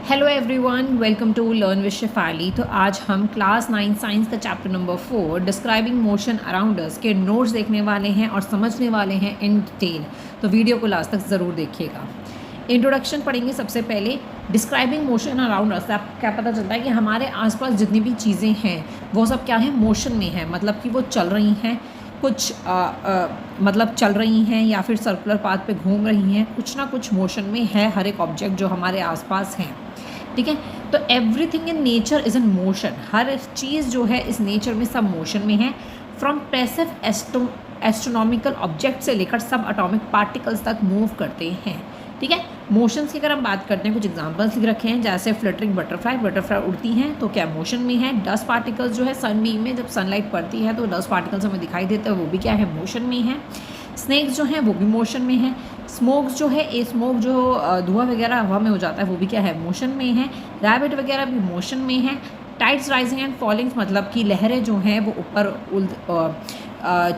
Hello everyone, welcome to learn with Shefali. तो आज हम क्लास 9 साइंस का chapter number 4 describing motion around us के नोट्स देखने वाले हैं और समझने वाले हैं इन डिटेल। तो वीडियो को लास्ट तक ज़रूर देखिएगा। इंट्रोडक्शन पढ़ेंगे सबसे पहले। डिस्क्राइबिंग मोशन अराउंड अस, आपको क्या पता चलता है कि हमारे आसपास जितनी भी चीज़ें हैं वो सब क्या है, मोशन में है। मतलब कि वो चल रही हैं, कुछ मतलब चल रही हैं या फिर सर्कुलर पाथ पे घूम रही हैं, कुछ ना कुछ मोशन में है हर एक ऑब्जेक्ट जो हमारे आसपास हैं। ठीक है, तो everything in nature is in motion. हर चीज़ जो है इस नेचर में सब मोशन में है। फ्रॉम पैसिव एस्ट्रोनॉमिकल ऑब्जेक्ट से लेकर सब एटॉमिक पार्टिकल्स तक मूव करते हैं। ठीक है, मोशंस की अगर हम बात करते हैं, कुछ एग्जांपल्स लिख रखे हैं, जैसे फ्लटरिंग बटरफ्लाई उड़ती हैं तो क्या मोशन में है। डस्ट पार्टिकल्स जो है सन बीम में जब सनलाइट पड़ती है तो डस्ट पार्टिकल्स हमें दिखाई देते हैं, वो भी क्या है, मोशन में है। स्नेक्स जो हैं वो भी मोशन में है। स्मोक्स जो है, ए स्मोक जो धुआं वगैरह हवा में हो जाता है वो भी क्या है, मोशन में है। रैबिट वगैरह भी मोशन में है। टाइड्स राइजिंग एंड फॉलिंग, मतलब कि लहरें जो हैं वो ऊपर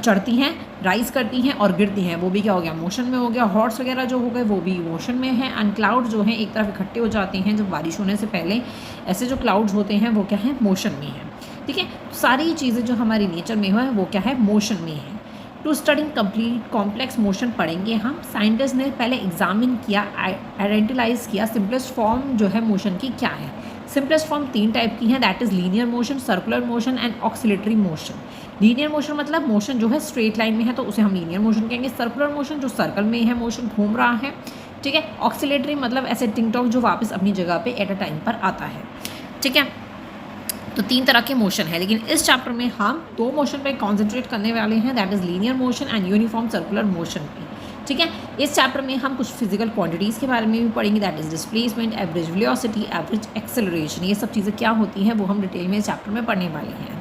चढ़ती हैं, राइज करती हैं और गिरती हैं, वो भी क्या हो गया, मोशन में हो गया। हॉर्स वगैरह जो हो गए वो भी मोशन में है। एंड क्लाउड जो हैं एक तरफ इकट्ठे हो जाते हैं जब बारिश होने से पहले, ऐसे जो क्लाउड्स होते हैं वो क्या है, मोशन में है। ठीक है, सारी चीज़ें जो हमारी नेचर में है वो क्या है, मोशन में है। To study complete complex motion पढ़ेंगे हम। साइंटिस्ट ने पहले एग्जामिन किया, आइडेंटिलाइज किया सिंपलेस्ट फॉर्म जो है मोशन की क्या है। सिंपलेस्ट फॉर्म 3 टाइप की हैं, that is linear motion, circular motion and oscillatory motion. Linear motion मतलब मोशन जो है स्ट्रेट लाइन में है तो उसे हम लीनियर मोशन कहेंगे। सर्कुलर मोशन जो सर्कल में है, मोशन घूम रहा है। ठीक है, ऑक्सिलेटरी मतलब ऐसे टिंग टॉक जो वापस अपनी जगह पे एट अ टाइम पर आता है। ठीक है, तो 3 तरह के मोशन है, लेकिन इस चैप्टर में हम 2 मोशन पे कॉन्सेंट्रेट करने वाले हैं, that is linear motion and uniform circular motion पे। ठीक है, इस चैप्टर में हम कुछ फिजिकल क्वांटिटीज़ के बारे में भी पढ़ेंगे, that is displacement, average velocity, average acceleration. ये सब चीज़ें क्या होती हैं वो हम डिटेल में इस चैप्टर में पढ़ने वाले हैं।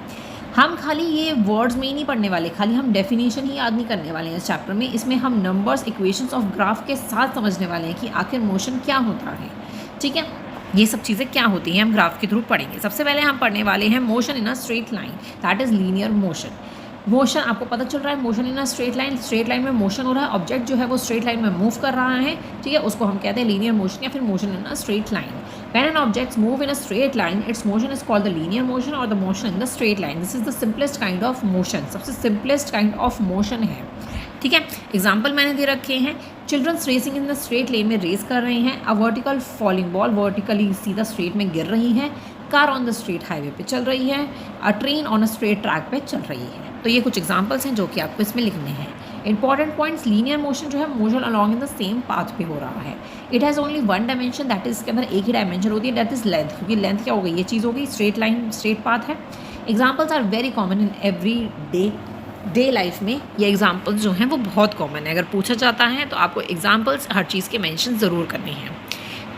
हम खाली ये वर्ड्स में ही नहीं पढ़ने वाले, खाली हम डेफिनेशन ही याद नहीं करने वाले हैं इस चैप्टर में। इसमें हम नंबर्स, इक्वेशंस ऑफ ग्राफ के साथ समझने वाले हैं कि आखिर मोशन क्या होता है। ठीक है, ये सब चीज़ें क्या होती हैं हम ग्राफ के थ्रू पढ़ेंगे। सबसे पहले हम पढ़ने वाले हैं motion in a straight line, that is linear motion. Motion आपको पता चल रहा है, motion in a straight line, straight line में मोशन हो रहा है, ऑब्जेक्ट जो है वो स्ट्रेट लाइन में मूव कर रहा है। ठीक है, उसको हम कहते हैं लीनियर मोशन या फिर motion in a straight line. When an object move in a straight line, its motion is called the linear motion or the motion in the straight line. This is the simplest kind of motion. सबसे simplest kind of motion है। ठीक है, example मैंने दे रखे हैं। Childrens racing in the straight lane में race कर रहे हैं। A vertical falling ball vertically सीधा स्ट्रेट में गिर रही है। Car on the straight highway पे चल रही है। A train on a straight track पे चल रही है। तो ये कुछ एग्जाम्पल्स हैं जो कि आपको इसमें लिखने हैं। इंपॉर्टेंट पॉइंट्स, लीनियर मोशन जो है motion along in the same path पे हो रहा है। It has only one dimension, that is, इसके अंदर एक ही डायमेंशन होती है, दैट इज़ लेंथ। क्योंकि लेंथ क्या हो गई, ये चीज़ हो गई, स्ट्रेट लाइन स्ट्रेट पाथ है। Examples are very common in every day life में। ये एग्जाम्पल्स जो हैं वो बहुत कॉमन है, अगर पूछा जाता है तो आपको एग्जाम्पल्स हर चीज़ के मैंशन ज़रूर करने हैं।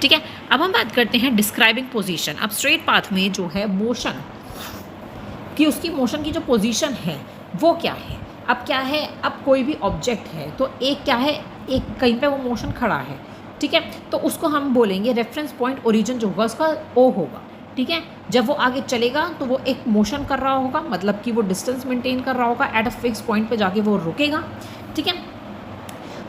ठीक है, अब हम बात करते हैं डिस्क्राइबिंग पोजीशन। अब स्ट्रेट पाथ में जो है मोशन कि उसकी मोशन की जो पोजीशन है वो क्या है। अब क्या है, अब कोई भी ऑब्जेक्ट है तो एक क्या है, एक कहीं पे वो मोशन खड़ा है। ठीक है, तो उसको हम बोलेंगे रेफरेंस पॉइंट, ओरिजिन जो होगा उसका ओ होगा। ठीक है, जब वो आगे चलेगा तो वो एक मोशन कर रहा होगा, मतलब कि वो डिस्टेंस मेंटेन कर रहा होगा, एट अ फिक्स पॉइंट पे जाके वो रुकेगा। ठीक है,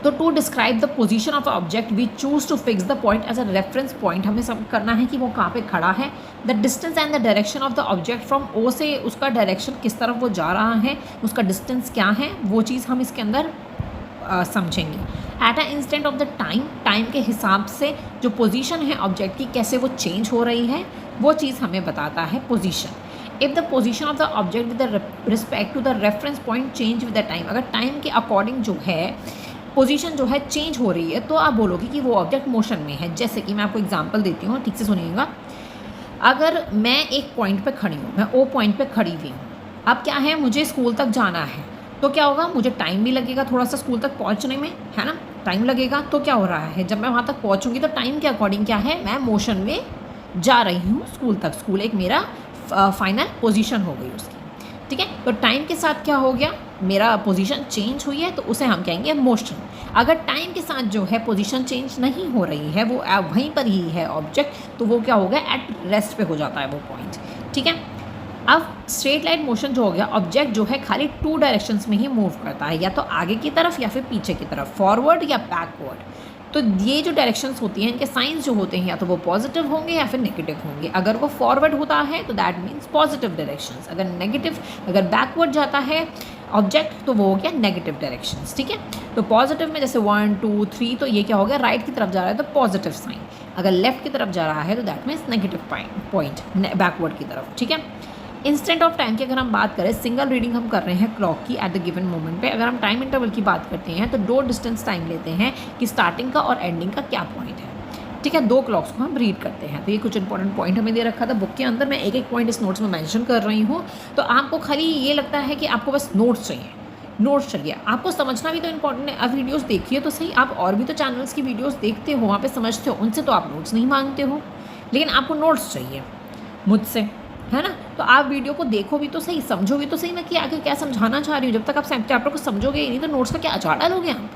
तो to describe the position of object we choose to fix the point as a reference point. हमें सब करना है कि वो कहाँ पे खड़ा है। The distance and the direction of the object from O से, उसका डायरेक्शन किस तरफ वो जा रहा है, उसका डिस्टेंस क्या है, वो चीज़ हम इसके अंदर समझेंगे। At a instant of the time, time के हिसाब से जो पोजीशन है ऑब्जेक्ट की कैसे वो चेंज हो रही है, वो चीज़ हमें बताता है position. If the position of the object with respect to the reference point change with the time, अगर टाइम के अकॉर्डिंग जो है पोजीशन जो है चेंज हो रही है तो आप बोलोगे कि वो ऑब्जेक्ट मोशन में है। जैसे कि मैं आपको एग्जांपल देती हूँ, ठीक से सुनिएगा। अगर मैं एक पॉइंट पे खड़ी हूँ, मैं ओ पॉइंट पे खड़ी हुई हूँ, अब क्या है, मुझे स्कूल तक जाना है, तो क्या होगा, मुझे टाइम भी लगेगा थोड़ा सा स्कूल तक पहुँचने में, है ना, टाइम लगेगा। तो क्या हो रहा है, जब मैं वहाँ तक पहुँचूँगी तो टाइम के अकॉर्डिंग क्या है, मैं मोशन में जा रही हूँ स्कूल तक। स्कूल एक मेरा फाइनल पोजीशन हो गई उसकी। ठीक है, तो टाइम के साथ क्या हो गया, मेरा पोजीशन चेंज हुई है तो उसे हम कहेंगे मोशन। अगर टाइम के साथ जो है पोजीशन चेंज नहीं हो रही है, वो वहीं पर ही है ऑब्जेक्ट, तो वो क्या हो गया, एट रेस्ट पे हो जाता है वो पॉइंट। ठीक है, अब स्ट्रेट लाइन मोशन जो हो गया, ऑब्जेक्ट जो है खाली 2 डायरेक्शंस में ही मूव करता है, या तो आगे की तरफ या फिर पीछे की तरफ, फॉरवर्ड या बैकवर्ड। तो ये जो डायरेक्शंस होती हैं इनके साइंस जो होते हैं या तो वो पॉजिटिव होंगे या फिर नेगेटिव होंगे। अगर वो फॉरवर्ड होता है तो दैट मीन्स पॉजिटिव डायरेक्शंस, अगर बैकवर्ड जाता है ऑब्जेक्ट तो वो हो गया नेगेटिव डायरेक्शंस। ठीक है, तो पॉजिटिव में जैसे 1 2 3 तो ये क्या हो गया, राइट की तरफ जा रहा है तो पॉजिटिव साइन, अगर लेफ्ट की तरफ जा रहा है तो that means negative point backward की तरफ। ठीक है, इंस्टेंट ऑफ टाइम की अगर हम बात करें, सिंगल रीडिंग हम कर रहे हैं क्लॉक की एट द गिवन मोमेंट पे, अगर हम टाइम इंटरवल की बात करते हैं तो 2 डिस्टेंस टाइम लेते हैं कि स्टार्टिंग का और एंडिंग का क्या पॉइंट है। ठीक है, 2 क्लॉक्स को हम रीड करते हैं। तो ये कुछ इंपॉर्टेंट पॉइंट हमें दे रखा था बुक के अंदर, मैं एक एक पॉइंट इस नोट्स में मेंशन कर रही हूँ। तो आपको खाली ये लगता है कि आपको बस नोट्स चाहिए, नोट्स चाहिए, आपको समझना भी तो इंपॉर्टेंट है। अब वीडियोस देखिए तो सही, आप और भी तो चैनल्स की वीडियोस देखते हो, वहाँ पे समझते हो, उनसे तो आप नोट्स नहीं मांगते हो, लेकिन आपको नोट्स चाहिए मुझसे, है ना। तो आप वीडियो को देखो भी तो सही, समझो भी तो सही मैं कि आखिर क्या समझाना चाह रही हूँ। जब तक आप चैप्टर को समझोगे ही नहीं तो नोट्स का क्या अचार डालोगे आप,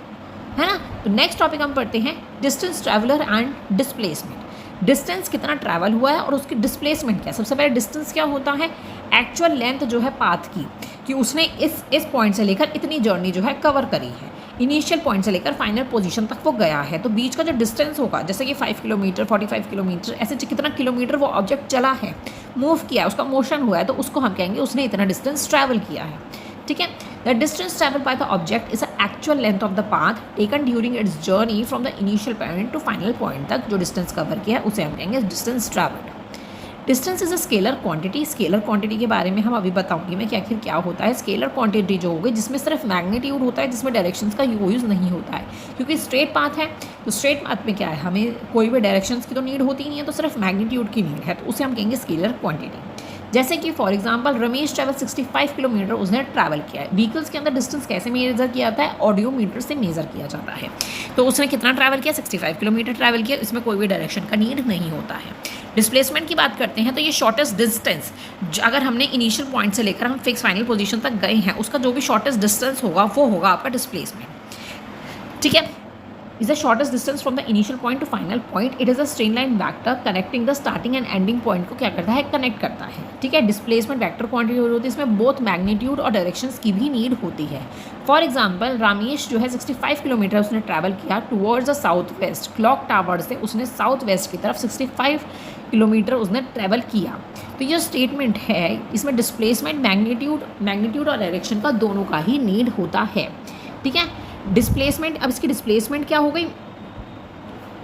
है ना। तो नेक्स्ट टॉपिक हम पढ़ते हैं distance traveller and displacement. Distance कितना ट्रैवल हुआ है और उसकी डिस्प्लेसमेंट क्या है। सबसे पहले डिस्टेंस क्या होता है, एक्चुअल लेंथ जो है पाथ की, कि उसने इस पॉइंट से लेकर इतनी जर्नी जो है कवर करी है, इनिशियल पॉइंट से लेकर फाइनल पोजीशन तक वो गया है। तो बीच का जो डिस्टेंस होगा, जैसे कि 5 किलोमीटर 45 किलोमीटर, ऐसे कितना किलोमीटर वो ऑब्जेक्ट चला है, मूव किया है, उसका मोशन हुआ है, तो उसको हम कहेंगे उसने इतना डिस्टेंस ट्रैवल किया है। ठीक है, the distance travel by the object is the actual length of the path taken during its journey from the initial point two final point तक जो डिस्टेंस कवर किया है उसे हम कहेंगे distance travelled. Distance is a scalar quantity. Scalar quantity के बारे में हम अभी बताऊंगी मैं कि आखिर क्या होता है। स्केलर क्वांटिटी जो हो गई जिसमें सिर्फ मैग्नीट्यूड होता है, जिसमें डायरेक्शंस का यूज़ नहीं होता है, क्योंकि स्ट्रेट पाथ है। तो स्ट्रेट पाथ में क्या है, हमें कोई भी डायरेक्शंस की तो नीड होती नहीं है, तो सिर्फ मैग्नीट्यूड की नीड है, तो उसे हम कहेंगे स्केलर क्वांटिटी। जैसे कि for example Ramesh travel 65 kilometre उसने ट्रैवल किया है। व्हीकल्स के अंदर डिस्टेंस कैसे मेजर किया जाता है, ऑडियोमीटर से मेजर किया जाता है। तो उसने कितना ट्रैवल किया, 65 किलोमीटर ट्रैवल किया, इसमें कोई भी डायरेक्शन का नीड नहीं होता है। डिस्प्लेसमेंट की बात करते हैं तो ये शॉर्टेस्ट डिस्टेंस, अगर हमने इनिशियल पॉइंट से लेकर हम फिक्स फाइनल पोजीशन तक गए हैं, उसका जो भी शॉर्टेस्ट डिस्टेंस होगा वो होगा आपका डिस्प्लेसमेंट। ठीक है, is the shortest distance from the initial point to final point. It is a straight line vector connecting the starting and ending point को क्या करता है, कनेक्ट करता है। ठीक है, डिस्प्लेसमेंट वेक्टर क्वांटिटी होती है, इसमें बोथ मैग्नीट्यूड और डायरेक्शंस की भी नीड होती है। फॉर एग्जांपल रमेश जो है 65 किलोमीटर उसने ट्रैवल किया towards the south west, clock tower से उसने साउथ वेस्ट की तरफ 65 किलोमीटर उसने ट्रैवल किया। तो ये स्टेटमेंट है, इसमें डिस्प्लेसमेंट मैग्नीट्यूड और डायरेक्शन का दोनों का ही नीड होता है। ठीक है, डिस्प्लेसमेंट, अब इसकी डिस्प्लेसमेंट क्या हो गई,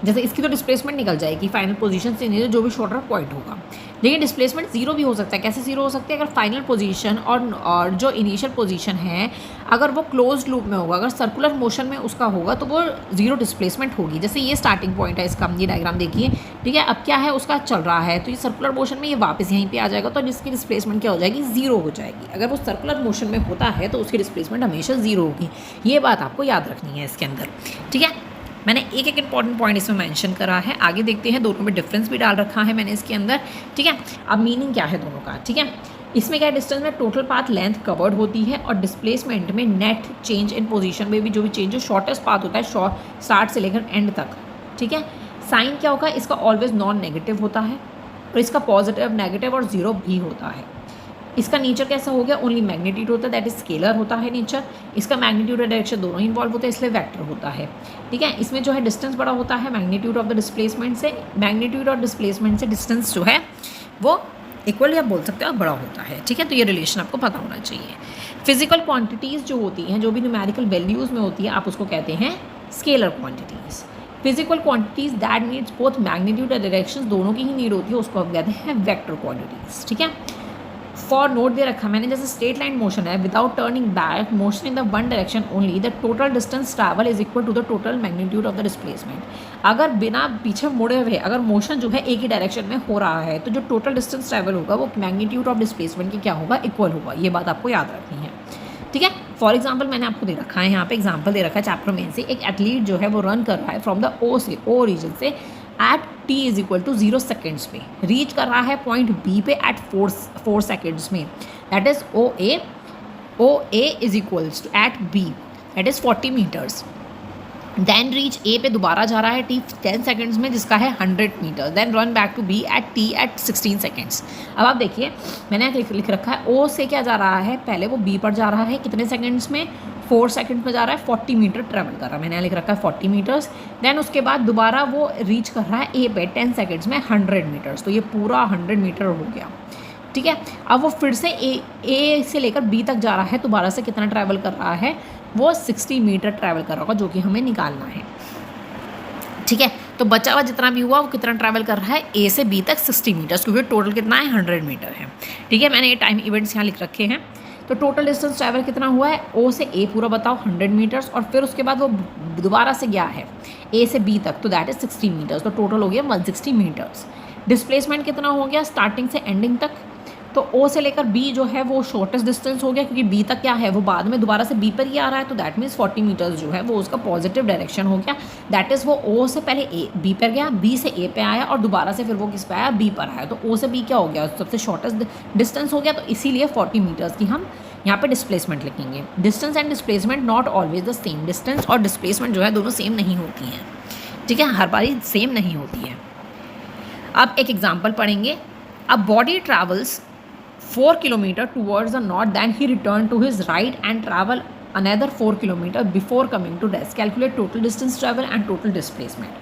जैसे इसकी तो डिस्प्लेसमेंट निकल जाएगी फाइनल पोजीशन से नहीं, जो भी शॉर्टर पॉइंट होगा, लेकिन डिस्प्लेसमेंट जीरो भी हो सकता है। कैसे जीरो हो सकती है, अगर फाइनल पोजीशन और जो इनिशियल पोजीशन है अगर वो क्लोज्ड लूप में होगा, अगर सर्कुलर मोशन में उसका होगा तो वो जीरो डिस्प्लेसमेंट होगी। जैसे ये स्टार्टिंग पॉइंट है इसका, ये डायग्राम देखिए। ठीक है, अब क्या है उसका चल रहा है, तो ये सर्कुलर मोशन में ये वापस यहीं पे आ जाएगा, तो जिसकी डिस्प्लेसमेंट क्या हो जाएगी, जीरो हो जाएगी। अगर वो सर्कुलर मोशन में होता है तो उसकी डिस्प्लेसमेंट हमेशा जीरो होगी। ये बात आपको याद रखनी है इसके अंदर। ठीक है, मैंने एक एक इंपॉर्टेंट पॉइंट इसमें मेंशन करा है, आगे देखते हैं। दोनों में डिफरेंस भी डाल रखा है मैंने इसके अंदर। ठीक है, अब मीनिंग क्या है दोनों का। ठीक है, इसमें क्या है, डिस्टेंस में टोटल पाथ लेंथ कवर्ड होती है और डिस्प्लेसमेंट में नेट चेंज इन पोजीशन में भी जो भी चेंज, जो शॉर्टेस्ट पाथ होता है स्टार्ट से लेकर एंड तक। ठीक है, साइन क्या होगा, इसका ऑलवेज नॉन नेगेटिव होता है और इसका पॉजिटिव, नेगेटिव और जीरो भी होता है। इसका नेचर कैसा हो गया, ओनली मैग्नीट्यूड होता है, दैट इज स्केलर होता है नेचर। इसका मैग्नीट्यूड और डायरेक्शन दोनों ही इन्वॉल्व होते हैं, इसलिए वेक्टर होता है। ठीक है, इसमें जो है डिस्टेंस बड़ा होता है मैग्नीट्यूड ऑफ द डिस्प्लेसमेंट से, मैग्नीट्यूड और डिस्प्लेसमेंट से डिस्टेंस जो है वो इक्वली आप बोल सकते हो बड़ा होता है। ठीक है, तो ये रिलेशन आपको पता होना चाहिए। फिजिकल क्वांटिटीज़ जो होती हैं, जो भी न्यूमेरिकल वैल्यूज़ में होती है, आप उसको कहते हैं scalar quantities. Physical quantities that needs both magnitude और डायरेक्शन, दोनों की ही नीड होती है, उसको हम कहते हैं वेक्टर क्वांटिटीज़। ठीक है, फॉर नोट दे रखा मैंने, जैसे स्ट्रेट लाइन मोशन है without turning back, motion in the one direction only, the total distance travel is equal to the total magnitude of the displacement. अगर बिना पीछे मुड़े हुए अगर मोशन जो है एक ही डायरेक्शन में हो रहा है तो जो टोटल डिस्टेंस ट्रैवल होगा वो मैग्नीट्यूड ऑफ डिस्प्लेसमेंट की क्या होगा, इक्वल होगा। ये बात आपको याद रखनी है। ठीक है, फॉर एग्जाम्पल मैंने आपको दे रखा है यहाँ पे एग्जाम्पल दे रखा है चैप्टर में से, एक एथलीट जो है वो रन कर रहा है फ्रॉम द ओ रीजन से at t is equal to 0 seconds में, रीच कर रहा है पॉइंट B पे एट 4 सेकेंड्स में, that is O A is equals to at B that is 40 metres. Then reach A पे दोबारा जा रहा है T 10 सेकेंड्स में जिसका है 100 metre, then run back to B at T at 16 seconds. अब आप देखिए मैंने लिख रखा है O से क्या जा रहा है, पहले वो B पर जा रहा है कितने सेकेंड्स में, 4 सेकंड में जा रहा है, 40 मीटर ट्रैवल कर रहा है, मैंने लिख रखा है 40 मीटर्स। देन उसके बाद दोबारा वो रीच कर रहा है ए पे 10 सेकंड्स में 100 मीटर्स, तो ये पूरा 100 मीटर हो गया, ठीक है। अब वो फिर से ए से लेकर बी तक जा रहा है, दोबारा से कितना ट्रैवल कर रहा है, वो 60 मीटर ट्रैवल कर रहा होगा, जो कि हमें निकालना है, ठीक है। तो बचा हुआ जितना भी हुआ वो कितना ट्रैवल कर रहा है, ए से बी तक 60 मीटर्स, क्योंकि टोटल कितना है 100 मीटर है, ठीक है। मैंने ये टाइम इवेंट्स यहाँ लिख रखे हैं। तो टोटल डिस्टेंस ट्रैवल कितना हुआ है, ओ से ए पूरा बताओ 100 मीटर्स, और फिर उसके बाद वो दोबारा से गया है ए से बी तक, तो दैट इज 60 मीटर्स, तो टोटल हो गया 160 मीटर्स। डिस्प्लेसमेंट कितना हो गया स्टार्टिंग से एंडिंग तक, तो ओ से लेकर बी जो है वो शॉर्टेस्ट डिस्टेंस हो गया, क्योंकि बी तक क्या है वो बाद में दोबारा से बी पर ही आ रहा है, तो दैट मीन्स 40 मीटर्स जो है वो उसका पॉजिटिव डायरेक्शन हो गया। दैट इज़ वो ओ से पहले ए बी पर गया, बी से ए पे आया, और दोबारा से फिर वो किस पे आया, बी पर आया, तो ओ से बी क्या हो गया, सबसे शॉर्टेस्ट डिस्टेंस हो गया, तो इसीलिए 40 मीटर्स की हम यहाँ पे डिस्प्लेसमेंट लिखेंगे। Distance and displacement not always the same, distance और डिस्प्लेसमेंट जो है दोनों सेम नहीं होती हैं, ठीक है, हर बारी सेम नहीं होती है। अब एक एग्जाम्पल पढ़ेंगे। अब body travels 4 kilometers towards the north, then he returned to his right and travel another 4 kilometers before coming to rest. Calculate total distance travel and total displacement.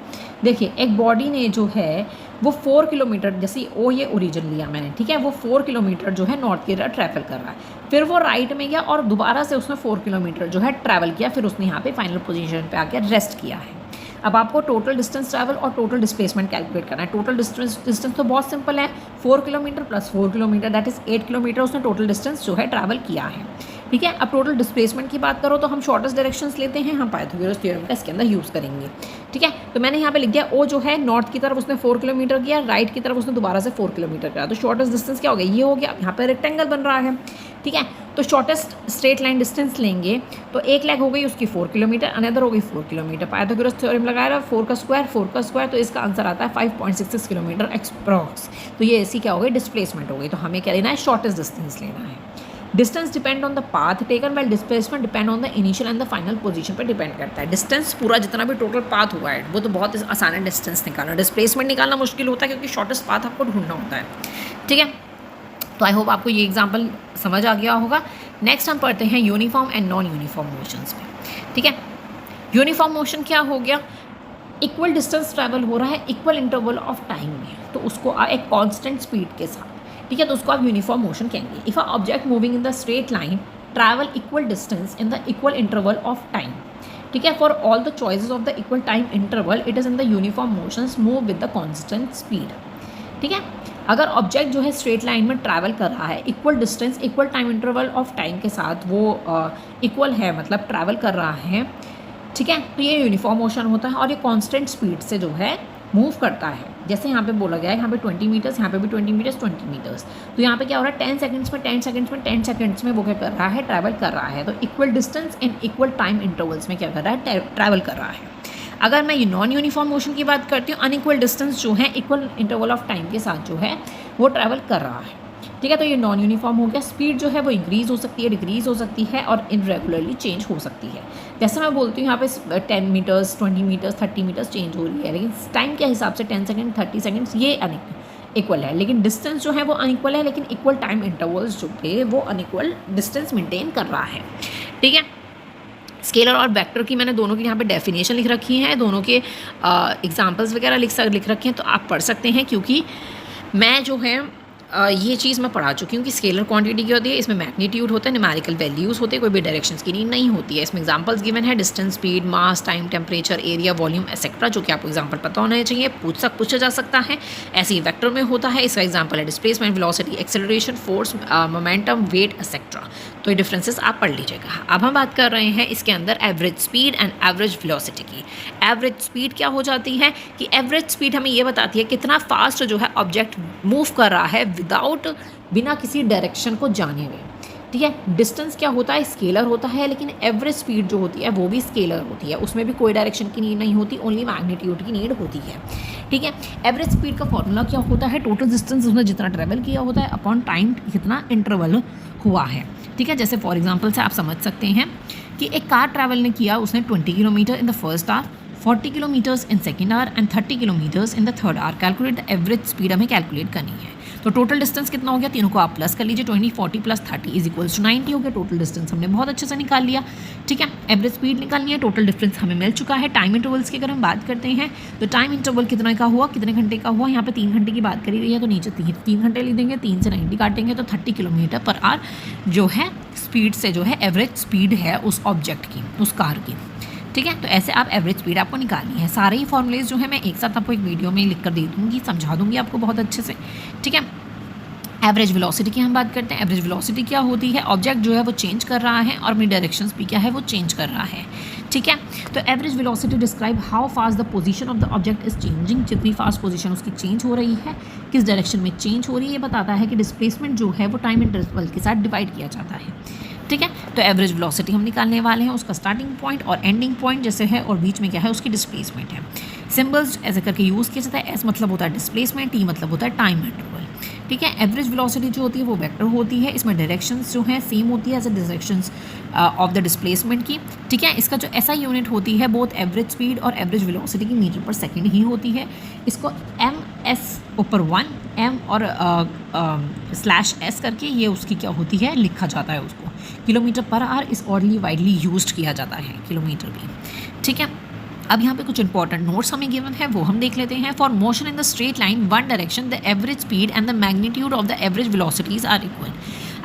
देखिए एक बॉडी ने जो है वो 4 किलोमीटर, जैसे ओ ये ओरिजिन लिया मैंने, ठीक है, वो 4 किलोमीटर जो है नॉर्थ की तरफ ट्रैवल कर रहा है, फिर वो राइट में गया और दोबारा से उसने 4 किलोमीटर जो है ट्रैवल किया, फिर उसने यहाँ पे फाइनल पोजीशन पे आके रेस्ट किया है। अब आपको टोटल डिस्टेंस ट्रैवल और टोटल डिस्प्लेसमेंट कैलकुलेट करना है। टोटल डिस्टेंस तो बहुत सिंपल है, 4 kilometre plus 4 kilometre that is 8 kilometre उसने टोटल डिस्टेंस जो है ट्रैवल किया है, ठीक है। अब टोटल डिस्प्लेसमेंट की बात करो तो हम शॉर्टेस्ट डायरेक्शंस लेते हैं, हम पाइथागोरस थ्योरम का इसके अंदर यूज़ करेंगे, ठीक है। तो मैंने यहाँ पे लिख दिया ओ जो है नॉर्थ की तरफ उसने 4 किलोमीटर किया, राइट की तरफ उसने दोबारा से 4 किलोमीटर किया, तो शॉर्टेस्ट डिस्टेंस क्या हो गया, ये हो गया। यहाँ पर रेक्टेंगल बन रहा है, ठीक है। तो शॉर्टेस्ट स्ट्रेट लाइन डिस्टेंस लेंगे तो एक लेग हो गई उसकी 4 किलोमीटर, अनदर हो गई 4 किलोमीटर, पाइथागोरस थ्योरम लगाया रहा 4 का स्क्वायर, तो इसका आंसर आता है 5.66 किलोमीटर एक्सप्रॉक्स। तो ये ऐसी क्या हो गई, डिस्प्लेसमेंट हो गई। तो हमें क्या लेना है, शॉर्टेस्ट डिस्टेंस लेना है। Distance depend on the path taken, well displacement depend on the initial and the final position पर डिपेंड करता है। डिस्टेंस पूरा जितना भी टोटल पाथ हुआ है वो तो बहुत आसान है डिस्टेंस निकालना, डिस्प्लेसमेंट निकालना मुश्किल होता है क्योंकि शॉर्टेस्ट पाथ आपको ढूंढना होता है, ठीक है। तो आई होप आपको ये एग्जाम्पल समझ आ गया होगा। नेक्स्ट हम पढ़ते हैं uniform and non uniform motions में, ठीक है। यूनिफॉर्म मोशन क्या हो गया, इक्वल डिस्टेंस ट्रैवल हो रहा है इक्वल इंटरवल ऑफ टाइम में, तो उसको एक कांस्टेंट स्पीड के साथ, ठीक है, तो उसको आप यूनिफॉर्म मोशन कहेंगे। If a object moving in the straight line travel equal distance in the equal interval of time, ठीक है, for all the choices of the equal time interval it is in the uniform motions move with the constant speed, ठीक है। अगर object जो है straight line में travel कर रहा है equal distance equal time interval of time के साथ, वो इक्वल है मतलब ट्रैवल कर रहा है, ठीक है, तो ये यूनिफॉर्म मोशन होता है और ये कांस्टेंट स्पीड से जो है मूव करता है। जैसे यहाँ पे बोला गया है, यहाँ पे 20 मीटर्स, यहाँ पे भी 20 मीटर्स 20 मीटर्स, तो यहाँ पे क्या हो रहा है 10 सेकंड्स में 10 सेकंड्स में 10 सेकंड्स में वो क्या कर रहा है, ट्रैवल कर रहा है। तो equal distance in equal time intervals में क्या कर रहा है, ट्रैवल कर रहा है। अगर मैं नॉन यूनिफॉर्म मोशन की बात करती हूँ, अनइक्वल डिस्टेंस जो है इक्वल इंटरवल ऑफ टाइम के साथ जो है वो ट्रैवल कर रहा है, ठीक है, तो ये नॉन यूनिफॉर्म हो गया। स्पीड जो है वो इंक्रीज़ हो सकती है, डिक्रीज़ हो सकती है और इनरेगुलरली चेंज हो सकती है। जैसे मैं बोलती हूँ यहाँ पे 10 मीटर्स 20 मीटर्स 30 मीटर्स चेंज हो रही है, लेकिन टाइम के हिसाब से 10 सेकेंड 30 सेकेंड्स ये इक्वल है, लेकिन डिस्टेंस जो है वो अनइक्वल है, लेकिन इक्वल टाइम इंटरवल्स जो थे वो अनइक्वल डिस्टेंस मेंटेन कर रहा है, ठीक है। स्केलर और वेक्टर की मैंने दोनों की यहाँ पे डेफिनेशन लिख रखी है, दोनों के एग्जांपल्स वगैरह लिख रखे हैं, तो आप पढ़ सकते हैं, क्योंकि मैं जो है ये चीज़ मैं पढ़ा चुकी हूँ कि स्केलर क्वांटिटी क्या होती है, इसमें मैग्नीट्यूड होता है, न्यूमेरिकल वैल्यूज़ होते हैं, कोई भी डायरेक्शंस की नीड नहीं होती है। इसमें एग्जांपल्स गिवन है distance, speed, mass, time, temperature, area, volume etcetera, जो कि आपको एग्जांपल पता होना चाहिए, पूछा जा सकता है। ऐसे ही वेक्टर में होता है, इसका एग्जांपल है displacement, velocity, acceleration, force, momentum, weight etcetera. तो ये डिफरेंसेस आप पढ़ लीजिएगा। अब हम बात कर रहे हैं इसके अंदर average speed and average velocity की। एवरेज स्पीड क्या हो जाती है कि एवरेज स्पीड हमें ये बताती है कितना फास्ट जो है ऑब्जेक्ट मूव कर रहा है विदाउट बिना किसी डायरेक्शन को जाने हुए, ठीक है। डिस्टेंस क्या होता है, स्केलर होता है, लेकिन एवरेज स्पीड जो होती है वो भी स्केलर होती है, उसमें भी कोई डायरेक्शन की नीड नहीं होती, ओनली मैग्नीट्यूड की नीड होती है, ठीक है। एवरेज स्पीड का फॉर्मूला क्या होता है, टोटल डिस्टेंस उसने जितना ट्रेवल किया होता है अपॉन टाइम कितना इंटरवल हुआ है, ठीक है। जैसे फॉर एग्जांपल से आप समझ सकते हैं कि एक कार ट्रैवल ने किया उसने 20 kilometre in the first hour, 40 kilometres in second hour and 30 kilometres in the third hour. Calculate the average speed हमें कैलकुलेट करनी है। तो टोटल डिस्टेंस कितना हो गया, तीनों को आप प्लस कर लीजिए, 20 40 + 30 इज इक्वल्स टू 90 हो गया। टोटल डिस्टेंस हमने बहुत अच्छे से निकाल लिया, ठीक है। एवरेज स्पीड निकालनी है, टोटल डिफरेंस हमें मिल चुका है। टाइम इंटरवल्स की अगर हम बात करते हैं तो टाइम इंटरवल कितना का हुआ, कितने घंटे का हुआ, यहाँ पे 3 घंटे की बात करी गई है, तो नीचे 3 घंटे ले देंगे, 3 से 90 काटेंगे तो 30 किलोमीटर पर आवर जो है स्पीड से जो है एवरेज स्पीड है उस ऑब्जेक्ट की, उस कार की, ठीक है। तो ऐसे आप एवरेज स्पीड आपको निकालनी है। सारे ही फॉर्मूलेज जो है मैं एक साथ आपको एक वीडियो में लिख कर दे दूँगी, समझा दूँगी आपको बहुत अच्छे से, ठीक है। एवरेज वेलोसिटी की हम बात करते हैं। एवरेज वेलोसिटी क्या होती है, ऑब्जेक्ट जो है वो चेंज कर रहा है और अपनी डायरेक्शंस भी क्या है वो चेंज कर रहा है, ठीक है। तो average velocity describe how fast the position of the object is changing, जितनी फास्ट पोजीशन उसकी चेंज हो रही है, किस डायरेक्शन में चेंज हो रही है, ये बताता है कि डिस्प्लेसमेंट जो है वो टाइम इंटरवल के साथ डिवाइड किया जाता है, ठीक है। तो एवरेज वेलोसिटी हम निकालने वाले हैं, उसका स्टार्टिंग पॉइंट और एंडिंग पॉइंट जैसे है, और बीच में क्या है उसकी डिस्प्लेसमेंट है। सिंबल्स ऐसे करके यूज़ किया जाता है। एस मतलब होता है डिस्प्लेसमेंट, टी मतलब होता है टाइम इंटरवल, ठीक है। एवरेज वेलोसिटी जो होती है वो वेक्टर होती है, इसमें डायरेक्शंस जो हैं सेम होती है as a directions of the displacement की, ठीक है। इसका जो ऐसा यूनिट होती है बोथ एवरेज स्पीड और एवरेज वेलोसिटी की मीटर पर सेकंड ही होती है। इसको MS ऊपर 1 M और /S करके ये उसकी क्या होती है लिखा जाता है उसको। किलोमीटर पर आवर इस ऑर्डली वाइडली यूज्ड किया जाता है किलोमीटर भी, ठीक है। अब यहाँ पे कुछ इंपॉर्टेंट नोट्स हमें गिवन है वो हम देख लेते हैं। For motion in the straight line one direction the average speed and the magnitude of the average velocities are equal.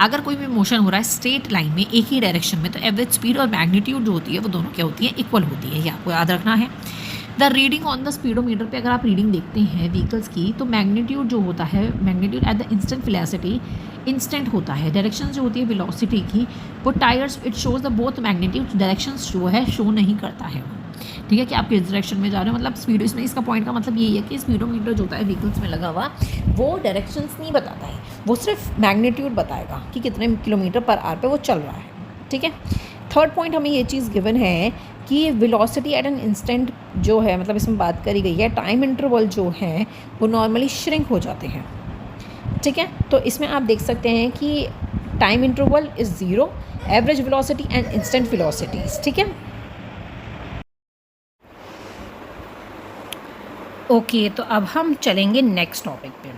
अगर कोई भी मोशन हो रहा है स्ट्रेट लाइन में एक ही डायरेक्शन में, तो एवरेज स्पीड और मैग्नीट्यूड जो होती है वो दोनों क्या होती है, इक्वल होती है, ये आपको याद रखना है। The reading on the speedometer पे अगर आप रीडिंग देखते हैं व्हीकल्स की, तो मैग्नीट्यूड जो होता है, magnitude at the instant velocity instant होता है। डायरेक्शन जो होती है वेलोसिटी की वो tyres it shows the both magnitude, directions जो है शो नहीं करता है, ठीक है, कि आप किस डायरेक्शन में जा रहे हो। मतलब स्पीड, इसमें इसका पॉइंट का मतलब यही है कि स्पीडोमीटर जो होता है व्हीकल्स में लगा हुआ वो डायरेक्शंस नहीं बताता है, वो सिर्फ मैग्नीट्यूड बताएगा कि कितने किलोमीटर पर आवर पे वो चल रहा है, ठीक है। थर्ड पॉइंट हमें ये चीज़ गिवन है कि वेलोसिटी एट एन इंस्टेंट जो है, मतलब इसमें बात करी गई है टाइम इंटरवल जो है वो नॉर्मली श्रिंक हो जाते हैं, ठीक है। तो इसमें आप देख सकते हैं कि time interval is 0, average velocity and instant velocities, ठीक है। ओके तो अब हम चलेंगे नेक्स्ट टॉपिक पे,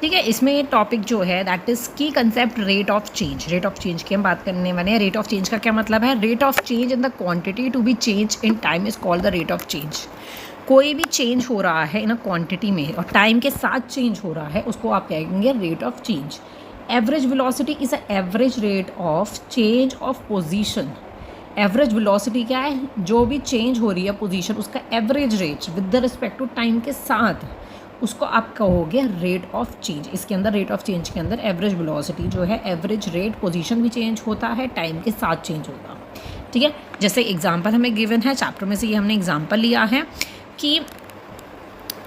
ठीक है। इसमें टॉपिक जो है दैट इज़ की concept rate of change. Rate of change की हम बात करने वाले हैं। रेट ऑफ चेंज का क्या मतलब है, rate of change in the quantity to be change in time is called the rate of change. कोई भी चेंज हो रहा है इन अ क्वांटिटी में और टाइम के साथ चेंज हो रहा है उसको आप कहेंगे rate of change. Average velocity is a average rate of change of position. Average velocity क्या है, जो भी चेंज हो रही है पोजीशन उसका average rate with the respect to time के साथ, उसको आप कहोगे रेट ऑफ चेंज। इसके अंदर रेट ऑफ चेंज के अंदर एवरेज वेलोसिटी जो है एवरेज रेट, पोजीशन भी चेंज होता है, टाइम के साथ चेंज होगा, ठीक है। जैसे एग्जांपल हमें गिवन है चैप्टर में से, ये हमने एग्जांपल लिया है कि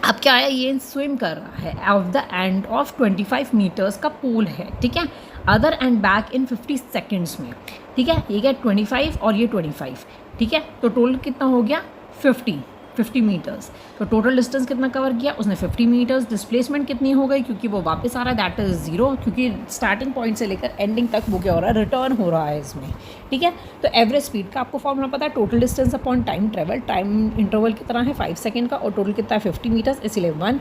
अब क्या है, ये स्विम कर रहा है of the end of 25 metres का पूल है, ठीक है, other end back in 50 seconds में, ठीक है। ये क्या 25 और ये 25, ठीक है। तो टोटल कितना हो गया 50 मीटर्स। तो टोटल डिस्टेंस कितना कवर किया उसने 50 मीटर्स। डिस्प्लेसमेंट कितनी हो गई, क्योंकि वो वापस आ रहा है दैट इज़ 0, क्योंकि स्टार्टिंग पॉइंट से लेकर एंडिंग तक वो क्या हो रहा है, रिटर्न हो रहा है इसमें, ठीक है। तो एवरेज स्पीड का आपको फॉर्मूला पता है, total distance upon time travel. Time interval कितना है 5 सेकेंड का और टोटल कितना है 50 मीटर्स, इसीलिए 1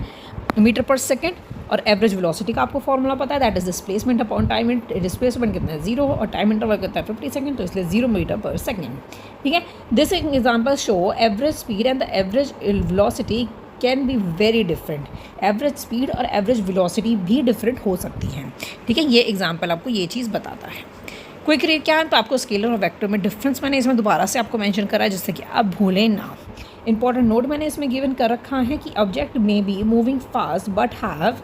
मीटर पर सेकेंड। और एवरेज वेलोसिटी का आपको फॉर्मूला पता है that is displacement upon time, displacement कितना है 0 और टाइम इंटरवल कितना है 50 सेकेंड, तो इसलिए 0 मीटर पर सेकेंड, ठीक है। This example show average speed and the average velocity can be very different. Average speed और एवरेज वेलोसिटी भी डिफरेंट हो सकती हैं, ठीक है। ये एग्जाम्पल आपको ये चीज़ बताता है। क्विक रीड क्या है, तो आपको स्केलर और वेक्टर में डिफरेंस मैंने इसमें दोबारा से आपको मेंशन करा है जिससे कि आप भूलें ना। इंपॉर्टेंट नोट मैंने इसमें गिवन कर रखा है कि object may be moving fast but have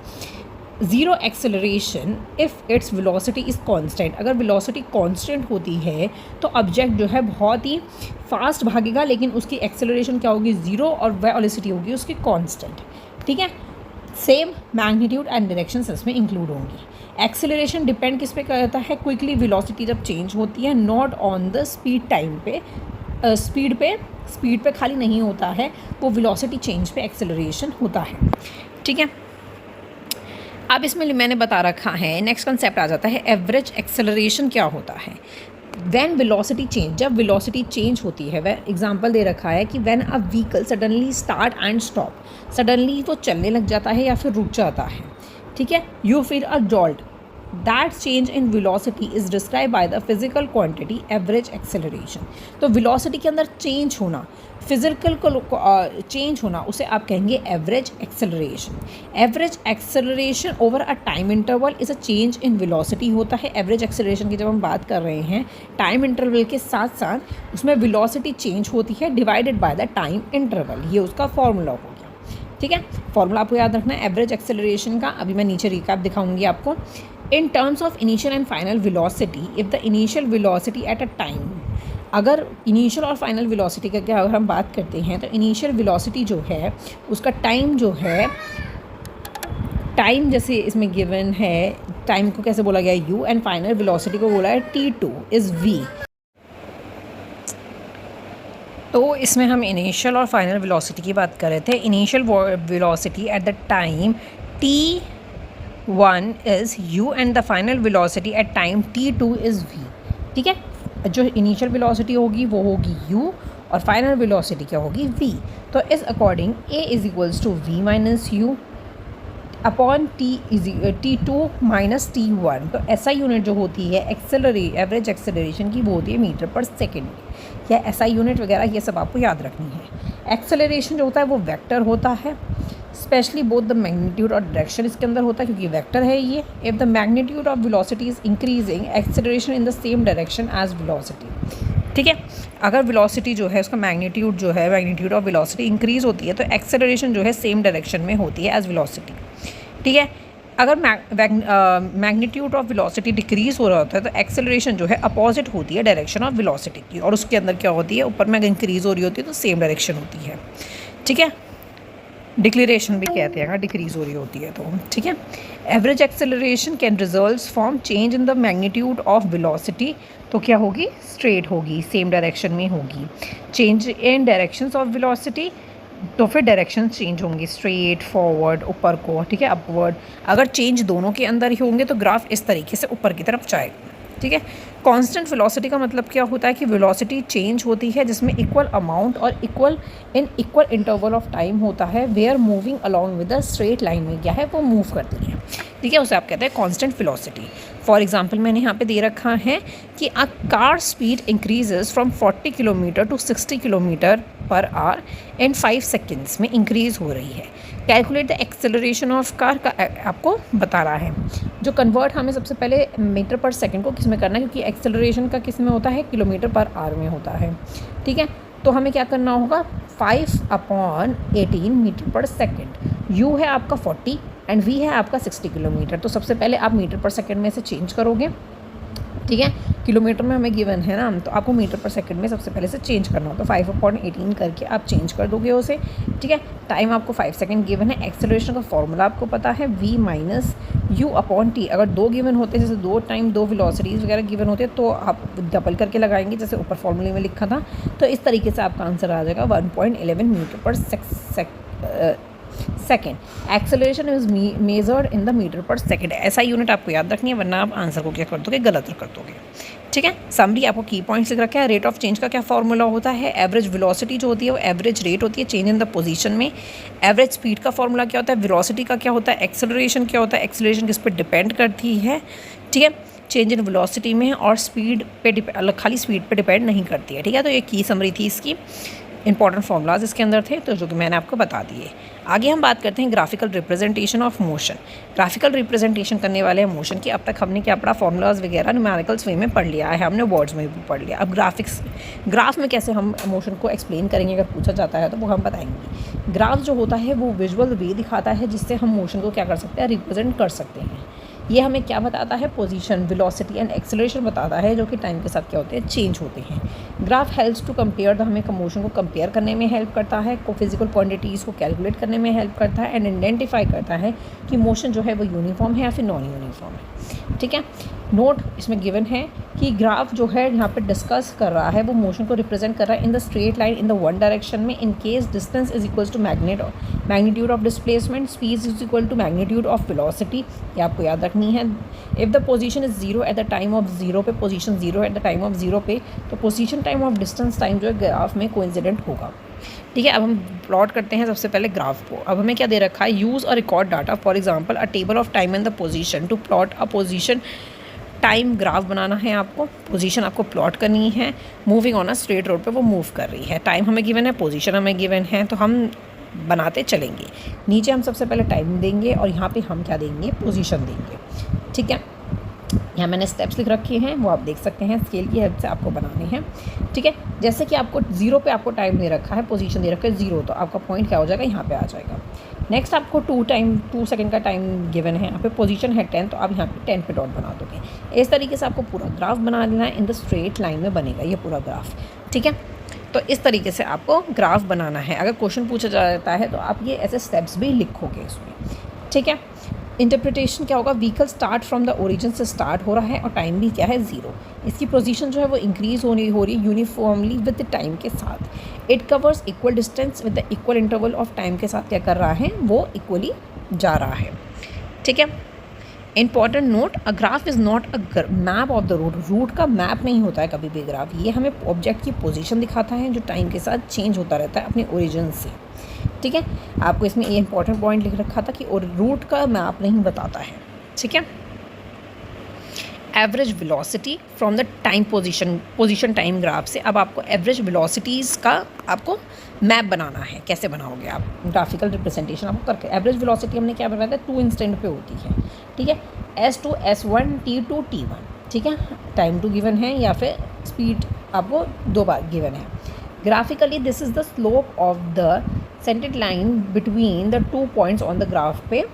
0 acceleration if its velocity is constant. अगर वेलोसिटी कांस्टेंट होती है तो ऑब्जेक्ट जो है बहुत ही फास्ट भागेगा, लेकिन उसकी एक्सेलरेशन क्या होगी 0 और वेलोसिटी होगी उसकी कांस्टेंट, ठीक है। सेम मैग्नीट्यूड एंड डायरेक्शंस इसमें इंक्लूड होंगी। एक्सेलरेशन डिपेंड किस पे करता है, क्विकली वेलोसिटी जब चेंज होती है, not on the speed time पे। स्पीड पे खाली नहीं होता है, वो वेलोसिटी चेंज पे एक्सेलरेशन होता है, ठीक है। अब इसमें मैंने बता रखा है, नेक्स्ट कंसेप्ट आ जाता है एवरेज एक्सेलरेशन क्या होता है। व्हेन वेलोसिटी चेंज, जब वेलोसिटी चेंज होती है, वह एग्जांपल दे रखा है कि when a vehicle suddenly start and stop, suddenly वो चलने लग जाता है या फिर रुक जाता है, ठीक है, you feel a jolt, that change in velocity is describe by the physical quantity average acceleration. तो वेलोसिटी के अंदर चेंज होना, फिजिकल को चेंज होना, उसे आप कहेंगे average acceleration. Average acceleration over a time interval is a change in velocity होता है। एवरेज एक्सेलरेशन की जब हम बात कर रहे हैं टाइम इंटरवल के साथ साथ उसमें वेलोसिटी चेंज होती है divided by the time interval, ये उसका फॉर्मूला हो गया, ठीक है। फॉर्मूला आपको याद रखना है एवरेज एक्सेलरेशन का, अभी मैं नीचे रिकैप दिखाऊंगी आपको। In terms of initial and final velocity, if the initial velocity at a time, अगर इनिशियल और फाइनल वेलोसिटी का क्या अगर हम बात करते हैं तो इनिशियल वेलोसिटी जो है उसका टाइम जो है, टाइम जैसे इसमें गिवन है, टाइम को कैसे बोला गया u एंड फाइनल वेलोसिटी को बोला है t2 इज़ v। तो इसमें हम इनिशियल और फाइनल वेलोसिटी की बात कर रहे थे। Initial velocity at the time t1 is u and the final velocity at time t2 is v, ठीक है। जो इनिशियल वेलोसिटी होगी वो होगी u और फाइनल वेलोसिटी क्या होगी v। तो इस according a is equals to v minus you upon t2 minus t1। तो SI यूनिट जो होती है एवरेज एक्सेलरेशन की वो होती है मीटर पर सेकेंड, या SI यूनिट वगैरह ये सब आपको याद रखनी है। एक्सेलरेशन जो होता है वो वेक्टर होता है, स्पेशली बोथ द मैग्नीट्यूड और डायरेक्शन इसके अंदर होता है क्योंकि वेक्टर है ये। If the magnitude of velocity is increasing acceleration in the same direction as velocity, ठीक है। अगर वेलोसिटी जो है उसका मैग्नीट्यूड जो है, मैग्नीट्यूड ऑफ वेलोसिटी इंक्रीज होती है तो एक्सेलरेशन जो है सेम डायरेक्शन में होती है एज वेलोसिटी, ठीक है। अगर मैग्नीट्यूड ऑफ वेलोसिटी डिक्रीज हो रहा होता है तो एक्सेलरेशन जो है अपोजिट होती है डायरेक्शन ऑफ वेलोसिटी की, और उसके अंदर क्या होती है, ऊपर में इंक्रीज हो रही होती है तो सेम डायरेक्शन होती है, ठीक है। डिक्लेरेशन भी कहते हैं अगर डिक्रीज हो रही होती है तो, ठीक है। Average acceleration can result from change in the magnitude of velocity, तो क्या होगी, स्ट्रेट होगी, सेम डायरेक्शन में होगी। Change in directions of velocity, तो फिर डायरेक्शन चेंज होंगी, स्ट्रेट, फॉरवर्ड, ऊपर को, ठीक है, अपवर्ड। अगर चेंज दोनों के अंदर ही होंगे तो ग्राफ इस तरीके से ऊपर की तरफ जाएगा, ठीक है। कांस्टेंट वेलोसिटी का मतलब क्या होता है कि वेलोसिटी चेंज होती है जिसमें इक्वल अमाउंट और इक्वल इंटरवल ऑफ टाइम होता है, where moving along with the straight line में क्या है वो मूव करती है, ठीक है, उसे आप कहते हैं कांस्टेंट वेलोसिटी। फॉर एग्जांपल मैंने यहाँ पे दे रखा है कि a car speed increases from 40 kilometre to 60 kilometre per hour in 5 seconds में इंक्रीज़ हो रही है। Calculate the acceleration of car का आपको बता रहा है। जो कन्वर्ट हमें सबसे पहले मीटर पर सेकंड को किस में करना है, क्योंकि एक्सेलरेशन का किस में होता है, किलोमीटर पर आवर में होता है, ठीक है। तो हमें क्या करना होगा, 5/18 मीटर पर सेकंड, u है आपका 40 एंड v है आपका 60 किलोमीटर। तो सबसे पहले आप मीटर पर सेकंड में से चेंज करोगे, ठीक है। किलोमीटर में हमें गिवन है ना, तो आपको मीटर पर सेकंड में सबसे पहले से चेंज करना हो, तो 5/18 करके आप चेंज कर दोगे उसे, ठीक है। टाइम आपको 5 सेकंड गिवन है। एक्सेलरेशन का फॉर्मूला आपको पता है v minus u upon t। अगर दो गिवन होते हैं, जैसे 2 टाइम 2 वेलोसिटीज़ वगैरह गिवन होते हैं तो आप डबल करके लगाएंगे, जैसे ऊपर फॉर्मूले में लिखा था। तो इस तरीके से आपका आंसर आ जाएगा 1.11 metre per second. Acceleration is measured in the metre per second. ऐसा यूनिट आपको याद रखनी है, वरना आप आंसर को क्या कर दोगे, गलत कर दोगे, ठीक है। समरी आपको की पॉइंट्स लिख रखा है। रेट ऑफ चेंज का क्या फॉर्मूला होता है, एवरेज वेलोसिटी जो होती है वो एवरेज रेट होती है चेंज इन द पोजीशन में। एवरेज स्पीड का फॉर्मूला क्या होता है, वेलोसिटी का क्या होता है, एक्सेलरेशन क्या होता है, एक्सेलरेशन किस पर डिपेंड करती है, ठीक है, चेंज इन वेलोसिटी में, और स्पीड पे खाली स्पीड पे डिपेंड नहीं करती है, ठीक है। तो ये की समरी थी इसकी, इंपॉर्टेंट फार्मूलाज इसके अंदर थे तो जो कि मैंने आपको बता दिए। आगे हम बात करते हैं graphical representation of motion. Graphical representation करने वाले हैं मोशन की। अब तक हमने क्या पढ़ा, फार्मूलाज वगैरह न्यूमेरिकल्स वे में पढ़ लिया है, हमने वर्ड्स में भी पढ़ लिया। अब ग्राफ में कैसे हम मोशन को एक्सप्लेन करेंगे, अगर पूछा जाता है तो वो हम बताएंगे। ग्राफ जो होता है वो विजुअल वे दिखाता है जिससे हम मोशन को क्या कर सकते हैं, रिप्रेजेंट कर सकते हैं। ये हमें क्या बताता है, पोजीशन, वेलोसिटी एंड एक्सेलरेशन बताता है, जो कि टाइम के साथ क्या होते हैं, चेंज होते हैं। Graph helps to compare the, हमें मोशन को कंपेयर करने में हेल्प करता है, को फिजिकल क्वांटिटीज़ को कैलकुलेट करने में हेल्प करता है, एंड आइडेंटिफाई करता है कि मोशन जो है वो यूनिफॉर्म है या फिर नॉन यूनिफॉर्म है, ठीक है। नोट इसमें गिवन है कि ग्राफ जो है यहाँ पे डिस्कस कर रहा है वो मोशन को रिप्रेजेंट कर रहा है in the straight line in the one direction में in case distance is equals to magnitude of displacement, speed is equal to magnitude of velocity, ये आपको याद रखनी है। If the position is zero at the time of zero पे, position zero at the time of zero पे, तो position time of distance time जो है ग्राफ में कोइंसिडेंट होगा। ठीक है, अब हम प्लॉट करते हैं सबसे पहले ग्राफ को। अब हमें क्या दे रखा है, यूज़ और record data for example a table of time and the position to plot a position time graph बनाना है आपको। पोजीशन आपको प्लॉट करनी है, moving on a straight road पे वो मूव कर रही है। टाइम हमें गिवन है, पोजीशन हमें गिवन है, तो हम बनाते चलेंगे। नीचे हम सबसे पहले टाइम देंगे और यहाँ पे हम क्या देंगे, पोजीशन देंगे। ठीक है, यहाँ मैंने स्टेप्स लिख रखे हैं, वो आप देख सकते हैं, स्केल की हेल्प से आपको बनाने हैं। ठीक है, जैसे कि आपको जीरो पे आपको टाइम दे रखा है, पोजीशन दे रखा है जीरो, तो आपका पॉइंट क्या हो जाएगा, यहाँ पे आ जाएगा। नेक्स्ट आपको 2 सेकंड का टाइम गिवन है, यहाँ पे पोजीशन है 10, तो आप यहाँ पे 10 पे डॉट बना दोगे। इस तरीके से आपको पूरा ग्राफ बना लेना है, इन द स्ट्रेट लाइन में बनेगा ये पूरा ग्राफ। ठीक है, तो इस तरीके से आपको ग्राफ बनाना है। अगर क्वेश्चन पूछा जाता है तो आप ये ऐसे स्टेप्स भी लिखोगे इसमें। ठीक है, इंटरप्रिटेशन क्या होगा, vehicle start from the origin से स्टार्ट हो रहा है और टाइम भी क्या है, ज़ीरो। इसकी पोजीशन जो है वो इंक्रीज़ हो रही यूनिफॉर्मली विद द टाइम के साथ। It covers equal distance with the equal interval of time के साथ क्या कर रहा है, वो इक्वली जा रहा है। ठीक है, important note, a graph is not a map of the route. Route का मैप नहीं होता है कभी भी ग्राफ, ये हमें ऑब्जेक्ट की पोजीशन दिखाता है जो टाइम के साथ चेंज होता रहता है अपने ओरिजिन से। ठीक है, आपको इसमें ये इंपॉर्टेंट पॉइंट लिख रखा था कि और रूट का मैप नहीं बताता है। ठीक है, average velocity from the time position time graph से अब आपको एवरेज वेलोसिटीज़ का आपको मैप बनाना है। कैसे बनाओगे आप, ग्राफिकल रिप्रेजेंटेशन आपको करके। एवरेज वेलोसिटी हमने क्या बनाया था, 2 इंस्टेंट पे होती है। ठीक है, S2 S1 T2 T1। ठीक है, टाइम 2 गिवन है या फिर स्पीड आपको 2 बार गिवन है। Graphically this is the slope of the scented line between the 2 points on the graph पे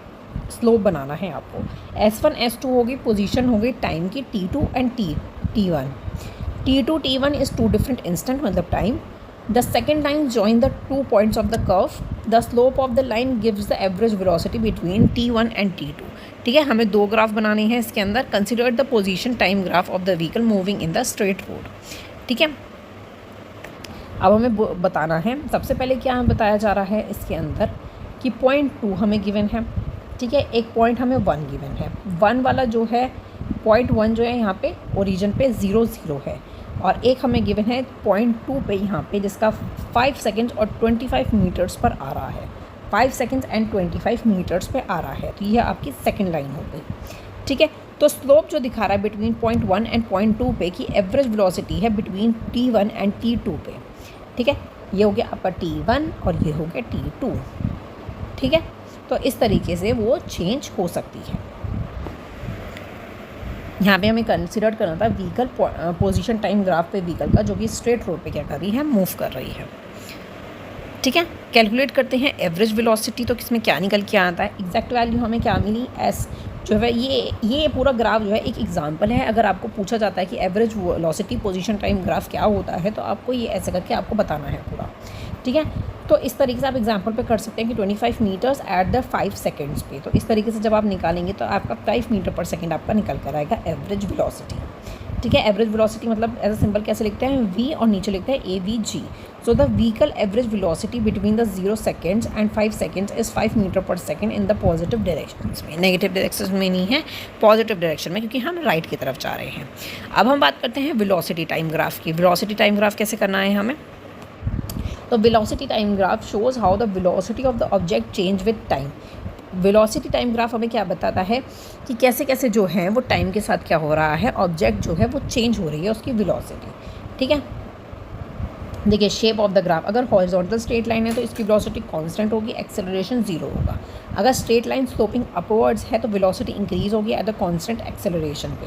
स्लोप बनाना है आपको। S1 S2 होगी, पोजीशन होगी टाइम की T2 and T1। T2 T1 is 2 different instant मतलब time. The second line join the 2 points of the curve. The slope of the line gives the average velocity between T1 and T2। ठीक है, हमें 2 graph बनाने हैं इसके अंदर। Consider the position time graph of the vehicle moving in the straight road. ठीक है, अब हमें बताना है सबसे पहले क्या हमें बताया जा रहा है इसके अंदर कि पॉइंट 2 हमें गिवन है। ठीक है, एक पॉइंट हमें 1 गिवन है। 1 वाला जो है पॉइंट 1 जो है यहाँ पे ओरिजिन पे 0 0 है, और एक हमें गिवन है पॉइंट 2 पे यहाँ पे जिसका 5 सेकेंड्स और 25 मीटर्स पर आ रहा है। 5 सेकेंड्स एंड 25 मीटर्स पे आ रहा है, तो यह आपकी सेकेंड लाइन हो गई। ठीक है, तो स्लोप जो दिखा रहा है बिटवीन पॉइंट 1 एंड पॉइंट 2 पे की एवरेज वेलोसिटी है बिटवीन T1 एंड T2 पे। ठीक है, ये हो गया आपका T1 और ये हो गया T2। ठीक है, तो इस तरीके से वो चेंज हो सकती है। यहाँ पे हमें कंसिडर करना था व्हीकल पोजीशन टाइम ग्राफ पे व्हीकल का, जो कि स्ट्रेट रोड पे क्या कर रही है, मूव कर रही है। ठीक है, कैलकुलेट करते हैं एवरेज वेलोसिटी। तो किसमें क्या निकल के आता है, एग्जैक्ट वैल्यू हमें क्या मिली, S जो है ये पूरा ग्राफ जो है एक एग्जांपल है। अगर आपको पूछा जाता है कि average velocity position time graph क्या होता है, तो आपको ये ऐसे करके आपको बताना है पूरा। ठीक है, तो इस तरीके से आप एग्जांपल पे कर सकते हैं कि 25 मीटर्स एट द 5 सेकेंड्स पे। तो इस तरीके से जब आप निकालेंगे तो आपका 5 मीटर पर सेकेंड आपका निकल कर आएगा एवरेज वेलोसिटी। ठीक है, एवरेज वेलोसिटी मतलब एज अ सिंबल कैसे लिखते हैं, V और नीचे लिखते हैं AVG। So the vehicle average velocity between the 0 seconds and 5 seconds is 5 metre per second in the positive direction में। नेगेटिव डायरेक्शन में नहीं है, पॉजिटिव डायरेक्शन में, क्योंकि हम राइट की तरफ जा रहे हैं। अब हम बात करते हैं वेलोसिटी टाइम ग्राफ की। वेलोसिटी टाइम ग्राफ कैसे करना है हमें, तो velocity time graph shows how the velocity of the object change with time. Velocity time graph हमें क्या बताता है कि कैसे कैसे जो है वो टाइम के साथ क्या हो रहा है, ऑब्जेक्ट जो है वो चेंज हो रही है उसकी वेलोसिटी। ठीक है, देखिए शेप ऑफ द ग्राफ, अगर हॉरिजॉन्टल स्ट्रेट लाइन है तो इसकी वेलोसिटी कांस्टेंट होगी, एक्सेलरेशन 0 होगा। अगर स्ट्रेट लाइन स्लोपिंग अपवर्ड्स है तो वेलोसिटी इंक्रीज होगी एट द कांस्टेंट एक्सेलरेशन पे।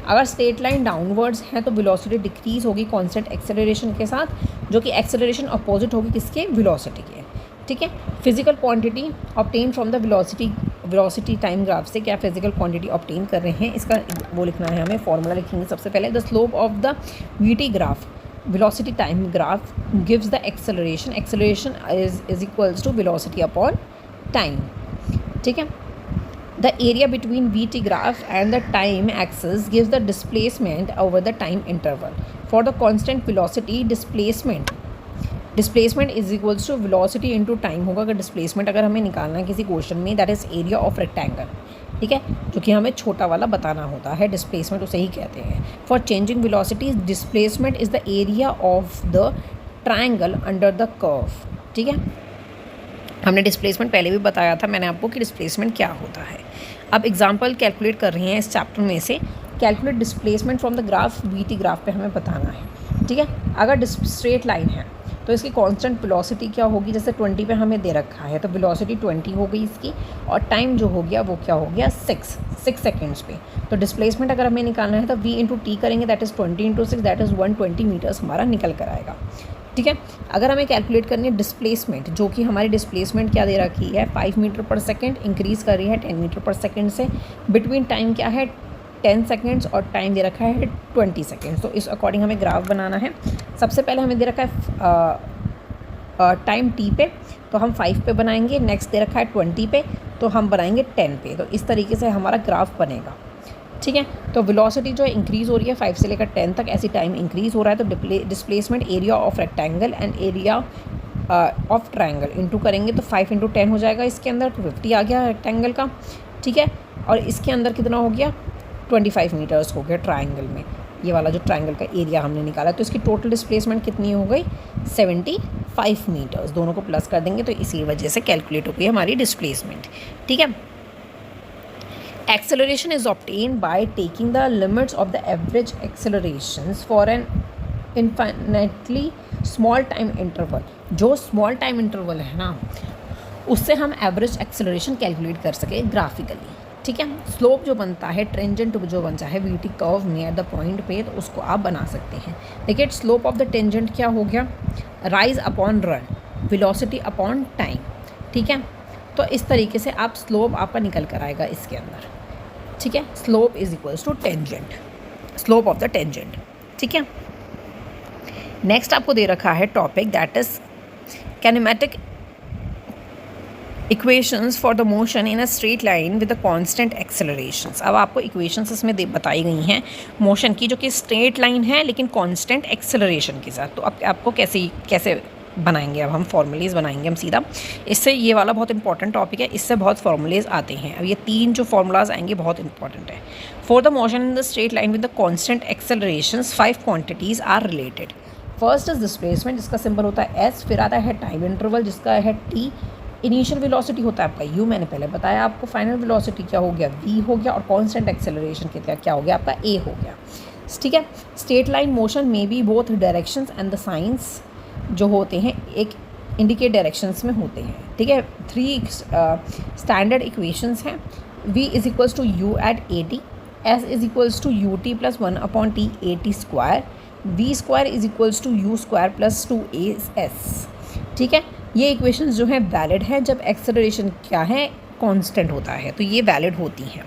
अगर स्ट्रेट लाइन डाउनवर्ड्स है तो वेलोसिटी डिक्रीज होगी कांस्टेंट एक्सेलरेशन के साथ, जो कि एक्सेलरेशन अपोजिट होगी किसके, वेलोसिटी के। ठीक है, physical quantity obtain from the velocity time graph से क्या फिजिकल क्वांटिटी ऑब्टेन कर रहे हैं, इसका वो लिखना है हमें, फॉर्मूला लिखेंगे सबसे पहले। The slope of the VT graph velocity time graph gives the acceleration is equals to velocity upon time। ठीक है, The area between VT graph and the time axis gives the displacement over the time interval. For the constant velocity, displacement is equals to velocity into time होगा। अगर displacement अगर हमें निकालना है किसी question में, that is area of rectangle, ठीक है, जो कि हमें छोटा वाला बताना होता है, डिस्प्लेसमेंट उसे ही कहते हैं। For changing velocity, displacement is the area of the triangle under the curve, ठीक है। हमने डिस्प्लेसमेंट पहले भी बताया था मैंने आपको कि डिस्प्लेसमेंट क्या होता है। अब एग्जांपल कैलकुलेट कर रहे हैं इस चैप्टर में से। Calculate displacement from the graph, VT graph पे हमें बताना है, ठीक है। अगर स्ट्रेट लाइन है तो इसकी कांस्टेंट वेलोसिटी क्या होगी, जैसे 20 पे हमें दे रखा है तो वेलोसिटी 20 हो गई इसकी, और टाइम जो हो गया वो क्या हो गया 6 सेकेंड्स पे। तो डिस्प्लेसमेंट अगर हमें निकालना है तो v इंटू टी करेंगे, that is 20 into 6, that is 120 metres हमारा निकल कर आएगा, ठीक है। अगर हमें कैलकुलेट करनी है डिस्प्लेसमेंट, जो कि हमारी डिस्प्लेसमेंट क्या दे रखी है 5 मीटर पर सेकेंड, इंक्रीज़ कर रही है 10 मीटर पर सेकेंड से। बिटवीन टाइम क्या है 10 सेकेंड्स और टाइम दे रखा है 20 सेकेंड्स। तो इस अकॉर्डिंग हमें ग्राफ बनाना है। सबसे पहले हमें दे रखा है टाइम टी पे, तो हम 5 पे बनाएंगे। नेक्स्ट दे रखा है 20 पे, तो हम बनाएंगे 10 पे। तो इस तरीके से हमारा ग्राफ बनेगा, ठीक है। तो वेलोसिटी जो है इंक्रीज़ हो रही है 5 से लेकर 10 तक, ऐसी टाइम इंक्रीज़ हो रहा है। तो displacement area of rectangle and area of triangle into करेंगे तो 5 इंटू 10 हो जाएगा इसके अंदर, तो 50 आ गया रेक्टेंगल का, ठीक है। और इसके अंदर कितना हो गया 25 मीटर्स हो गया ट्रायंगल में, ये वाला जो ट्रायंगल का एरिया हमने निकाला। तो इसकी टोटल डिस्प्लेसमेंट कितनी हो गई 75 मीटर्स। दोनों को प्लस कर देंगे तो इसी वजह से कैलकुलेट हो गई हमारी डिस्प्लेसमेंट, ठीक है। Acceleration is obtain by taking the limits of the average accelerations for an infinitely small time interval. जो स्मॉल टाइम इंटरवल है ना, उससे हम एवरेज एक्सेलरेशन कैलकुलेट कर सके ग्राफिकली, ठीक है। स्लोप जो बनता है, टेंजेंट जो बनता है वीटी कर्व में एट द पॉइंट पे, तो उसको आप बना सकते हैं। देखिए स्लोप ऑफ द टेंजेंट क्या हो गया, rise upon run, velocity upon time, ठीक है। तो इस तरीके से आप स्लोप आपका निकल कर आएगा इसके अंदर, ठीक है। Slope is equals to tangent, slope of the tangent, ठीक है। नेक्स्ट आपको दे रखा है topic that is kinematic equations for the motion in a straight line with the constant accelerations. अब आपको इक्वेशंस इसमें बताई गई हैं मोशन की, जो कि स्ट्रेट लाइन है लेकिन कांस्टेंट एक्सेलरेशन के साथ। तो अब आपको कैसे बनाएंगे, अब हम फॉर्मूलेज बनाएंगे हम सीधा। इससे ये वाला बहुत इंपॉर्टेंट टॉपिक है, इससे बहुत फॉर्मूलेज आते हैं। अब ये 3 जो फॉर्मूलाज आएंगे बहुत इंपॉर्टेंट है। For the motion in the straight line with the constant accelerations 5 quantities are related. First is displacement, जिसका सिंबल होता है एस, फिर आता है टाइम इंटरवल जिसका है टी, इनिशियल वेलोसिटी होता है आपका यू, मैंने पहले बताया आपको। फाइनल वेलोसिटी क्या हो गया वी हो गया, और कांस्टेंट एक्सेलरेशन क्या हो गया आपका ए हो गया, ठीक है। स्ट्रेट लाइन मोशन में भी both directions and the science जो होते हैं एक इंडिकेट डायरेक्शंस में होते हैं, ठीक है। 3 स्टैंडर्ड इक्वेशंस हैं। v is equals to u at a t, s is equals to u t plus 1 upon t a t square, v square is equals to u square plus 2 a s, ठीक है। ये equations जो है valid है जब acceleration क्या है constant होता है, तो ये वैलिड होती हैं,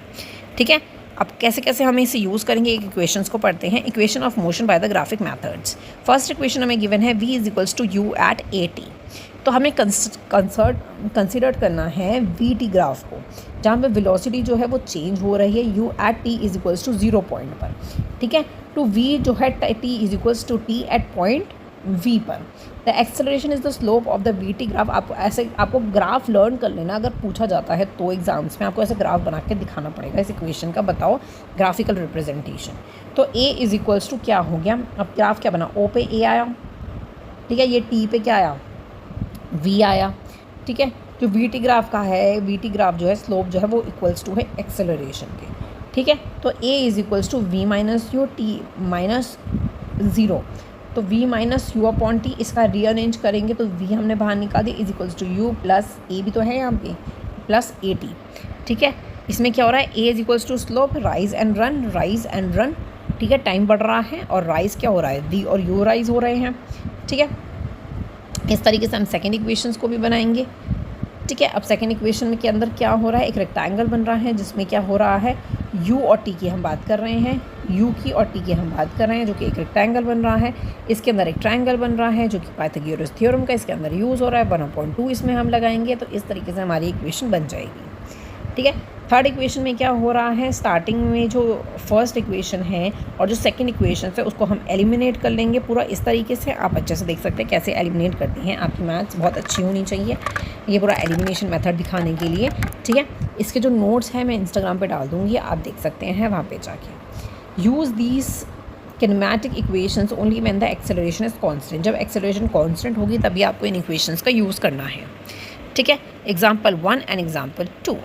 ठीक है। अब कैसे कैसे हम इसे यूज़ करेंगे, एक इक्वेशंस को पढ़ते हैं। Equation of motion by the graphic methods. First equation हमें गिवन है v is equals to u at a t. तो हमें कंसिडर करना है वी टी ग्राफ को, जहाँ पे वेलोसिटी जो है वो चेंज हो रही है U at T is equals to 0 point पर, ठीक है। टू वी जो है T is equals to T at point V पर। The acceleration is the slope of the V T graph. आपको ग्राफ लर्न कर लेना, अगर पूछा जाता है तो एग्जाम्स में आपको ऐसे ग्राफ बना के दिखाना पड़ेगा इस इक्वेशन का, बताओ ग्राफिकल रिप्रेजेंटेशन। तो ए इज इक्वल्स टू क्या हो गया, अब ग्राफ क्या बना, ओ पे ए आया, ठीक है। ये टी पे क्या आया वी आया, ठीक है। जो वी टी ग्राफ का है, वी टी ग्राफ जो है स्लोप जो है वो इक्वल्स टू है एक्सेलरेशन के, ठीक है। तो A is equals to V minus U T minus 0, तो v minus you upon T, इसका रीअरेंज करेंगे तो v हमने बाहर निकाल दिया is equals to you plus A भी तो है यहाँ पे प्लस ए टी, ठीक है। इसमें क्या हो रहा है, A is equals to slope rise and run, ठीक है। टाइम बढ़ रहा है और राइज क्या हो रहा है, v और u राइज हो रहे हैं, ठीक है। इस तरीके से हम सेकेंड इक्वेशंस को भी बनाएंगे, ठीक है। अब सेकेंड इक्वेशन के अंदर क्या हो रहा है, एक रेक्टेंगल बन रहा है जिसमें क्या हो रहा है u और t की हम बात कर रहे हैं, u की और t की हम बात कर रहे हैं, जो कि एक रेक्टेंगल बन रहा है। इसके अंदर एक ट्रायंगल बन रहा है जो कि पाइथागोरस थ्योरम का इसके अंदर यूज़ हो रहा है। 1/2 इसमें हम लगाएंगे, तो इस तरीके से हमारी इक्वेशन बन जाएगी, ठीक है। थर्ड इक्वेशन में क्या हो रहा है, स्टार्टिंग में जो फर्स्ट इक्वेशन है और जो सेकंड इक्वेशन है उसको हम एलिमिनेट कर लेंगे पूरा इस तरीके से। आप अच्छे से देख सकते हैं कैसे एलिमिनेट करती हैं, आपकी मैथ्स बहुत अच्छी होनी चाहिए ये पूरा एलिमिनेशन मेथड दिखाने के लिए, ठीक है। इसके जो नोट्स हैं मैं इंस्टाग्राम पे डाल दूँगी, आप देख सकते हैं वहाँ पे जाके। Use these kinematic equations only when the acceleration is constant. जब एक्सेलरेशन कांस्टेंट होगी तभी आपको इन इक्वेशंस का यूज़ करना है, ठीक है। Example 1 and example 2।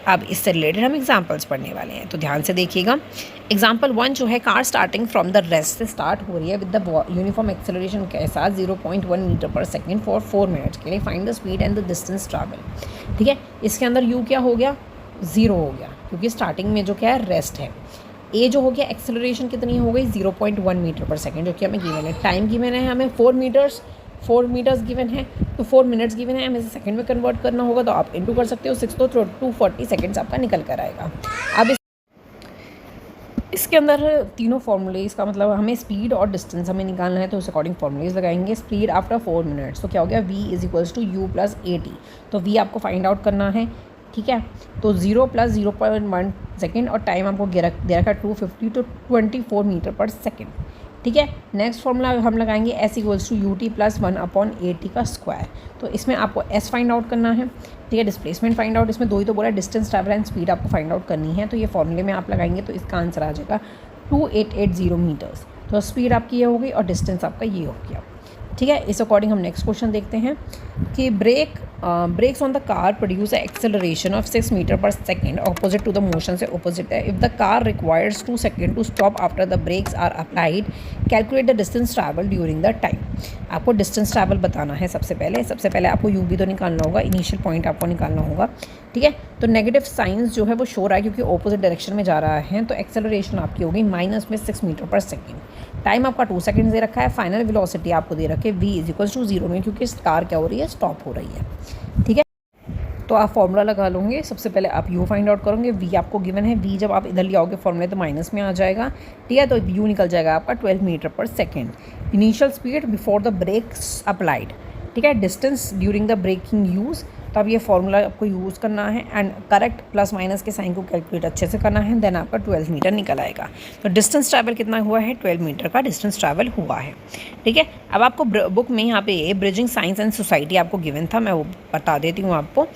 अब इससे रिलेटेड हम एग्जाम्पल्स पढ़ने वाले हैं, तो ध्यान से देखिएगा। एग्जाम्पल 1 जो है, car starting from the rest से स्टार्ट हो रही है विद द यूनिफॉर्म एक्सेलरेशन के साथ 0.1 metre per second for 4 minutes के लिए। Find the speed and the distance travel, ठीक है। इसके अंदर यू क्या हो गया, 0 हो गया, क्योंकि स्टार्टिंग में जो क्या है रेस्ट है। ए जो हो गया एक्सेलरेशन कितनी हो गई, 0.1 मीटर पर सेकेंड, जो कि हमें गिवन है। टाइम गिवन है हमें 4 मीटर्स गिवन है, तो 4 मिनट्स गिवन है, हमें इसे सेकंड में कन्वर्ट करना होगा, तो आप इनटू कर सकते हो 6 तो 240 सेकंड्स आपका निकल कर आएगा। अब इसके अंदर तीनों फॉर्मूलेज का मतलब हमें स्पीड और डिस्टेंस हमें निकालना है, तो उस अकॉर्डिंग फॉर्मूलेज लगाएंगे। स्पीड आफ्टर 4 मिनट्स, तो क्या हो गया, v is equals to you plus AT। तो v आपको फाइंड आउट करना है, ठीक है। तो 0 प्लस 0.1 सेकेंड और टाइम आपको दे रखा है 250 तो 24 मीटर पर सेकेंड, ठीक है। नेक्स्ट फॉर्मूला हम लगाएंगे s equals to UT plus 1/AT का स्क्वायर। तो इसमें आपको s फाइंड आउट करना है, ठीक है। डिस्प्लेसमेंट फाइंड आउट, इसमें दो ही तो बोला, डिस्टेंस ट्रैवल एंड स्पीड आपको फाइंड आउट करनी है, तो ये फॉर्मूले में आप लगाएंगे तो इसका आंसर आ जाएगा 2880 मीटर्स। तो स्पीड आपकी ये हो गई और डिस्टेंस आपका ये हो गया, ठीक है। इस अकॉर्डिंग हम नेक्स्ट क्वेश्चन देखते हैं कि brakes on the car produce acceleration of 6 metre per second opposite to the motion से ऑपोजिट है। If the car requires 2 second to stop after the brakes are applied, calculate the distance travel during the time. आपको distance travel बताना है सबसे पहले आपको you भी तो निकालना होगा, इनिशियल पॉइंट आपको निकालना होगा, ठीक है। तो नेगेटिव साइंस जो है वो शो रहा है क्योंकि ऑपोजिट डायरेक्शन में जा रहा है, तो एक्सेलरेशन आपकी होगी माइनस में 6 मीटर पर सेकेंड। टाइम आपका 2 सेकेंड दे रखा है, फाइनल वेलोसिटी आपको दे रखी है v इज इक्वल टू 0 में, क्योंकि कार क्या हो रही है, स्टॉप हो रही है, ठीक है। तो आप फॉर्मूला लगा लोगे, सबसे पहले आप u फाइंड आउट करोगे, v आपको गिवन है, v जब आप इधर ले आओगे फॉर्मूले तो माइनस में आ जाएगा, ठीक है। तो u निकल जाएगा आपका 12 metre per second. Initial speed before the brakes applied, ठीक है। Distance during the braking use, तो अब ये फॉर्मूला आपको यूज़ करना है एंड करेक्ट प्लस माइनस के साइन को कैलकुलेट अच्छे से करना है, देन आपका 12 मीटर निकल आएगा। तो डिस्टेंस ट्रैवल कितना हुआ है, 12 मीटर का डिस्टेंस ट्रैवल हुआ है, ठीक है। अब आपको बुक में यहाँ पे ब्रिजिंग साइंस एंड सोसाइटी आपको गिवन था, मैं वो बता देती हूँ आपको।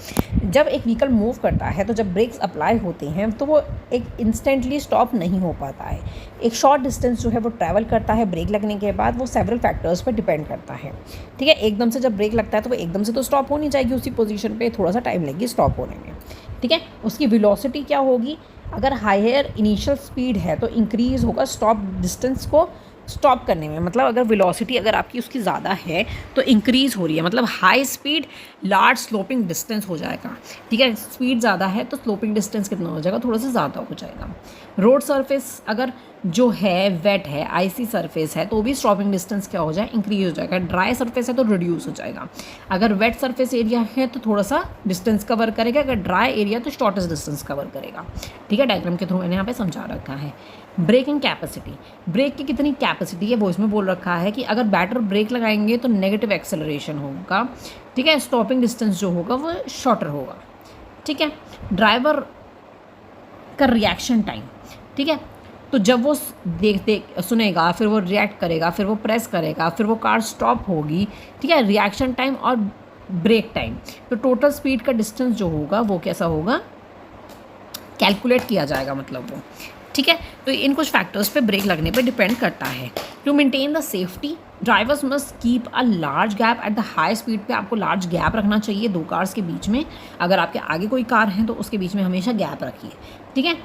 जब एक व्हीकल मूव करता है तो जब ब्रेक्स अप्लाई होते हैं तो वो एक इंस्टेंटली स्टॉप नहीं हो पाता है, एक शॉर्ट डिस्टेंस जो है वो ट्रैवल करता है ब्रेक लगने के बाद, वो सेवरल फैक्टर्स पर डिपेंड करता है, ठीक है। एकदम से जब ब्रेक लगता है तो वो एकदम से तो स्टॉप हो नहीं जाएगी उसी पोजीशन पे, थोड़ा सा टाइम लगेगी स्टॉप होने में, ठीक है। उसकी वेलोसिटी क्या होगी, अगर हायर इनिशियल स्पीड है तो इंक्रीज होगा स्टॉप डिस्टेंस को स्टॉप करने में, मतलब अगर वेलोसिटी अगर आपकी उसकी ज़्यादा है तो इंक्रीज़ हो रही है, मतलब high speed large sloping distance हो जाएगा, ठीक है। स्पीड ज़्यादा है तो स्लोपिंग डिस्टेंस कितना हो जाएगा, थोड़ा सा ज़्यादा हो जाएगा। रोड सरफेस अगर जो है वेट है, आईसी सरफेस है, तो भी स्टॉपिंग डिस्टेंस क्या हो जाए, इंक्रीज हो जाएगा। ड्राई सरफेस है तो रिड्यूस हो जाएगा। अगर वेट सरफेस एरिया है तो थोड़ा सा डिस्टेंस कवर करेगा, अगर ड्राई एरिया तो शॉर्टेस्ट डिस्टेंस कवर करेगा, ठीक है। डायग्राम के थ्रू मैंने यहाँ पे समझा रखा है। ब्रेकिंग कैपेसिटी, ब्रेक की कितनी कैपेसिटी है वो इसमें बोल रखा है कि अगर बैटर ब्रेक लगाएंगे तो नेगेटिव एक्सेलरेशन होगा, ठीक है। स्टॉपिंग डिस्टेंस जो होगा वो शॉर्टर होगा, ठीक है। ड्राइवर का रिएक्शन टाइम, ठीक है। तो जब वो सुनेगा, फिर वो रिएक्ट करेगा, फिर वो प्रेस करेगा, फिर वो कार स्टॉप होगी, ठीक है। रिएक्शन टाइम और ब्रेक टाइम, तो टोटल स्पीड का डिस्टेंस जो होगा वो कैसा होगा, कैलकुलेट किया जाएगा, मतलब वो, ठीक है। तो इन कुछ फैक्टर्स पे ब्रेक लगने पे डिपेंड करता है। To maintain the safety, drivers must keep a large gap at the high speed पे, आपको लार्ज गैप रखना चाहिए दो कार्स के बीच में। अगर आपके आगे कोई कार है तो उसके बीच में हमेशा गैप रखिए, ठीक है।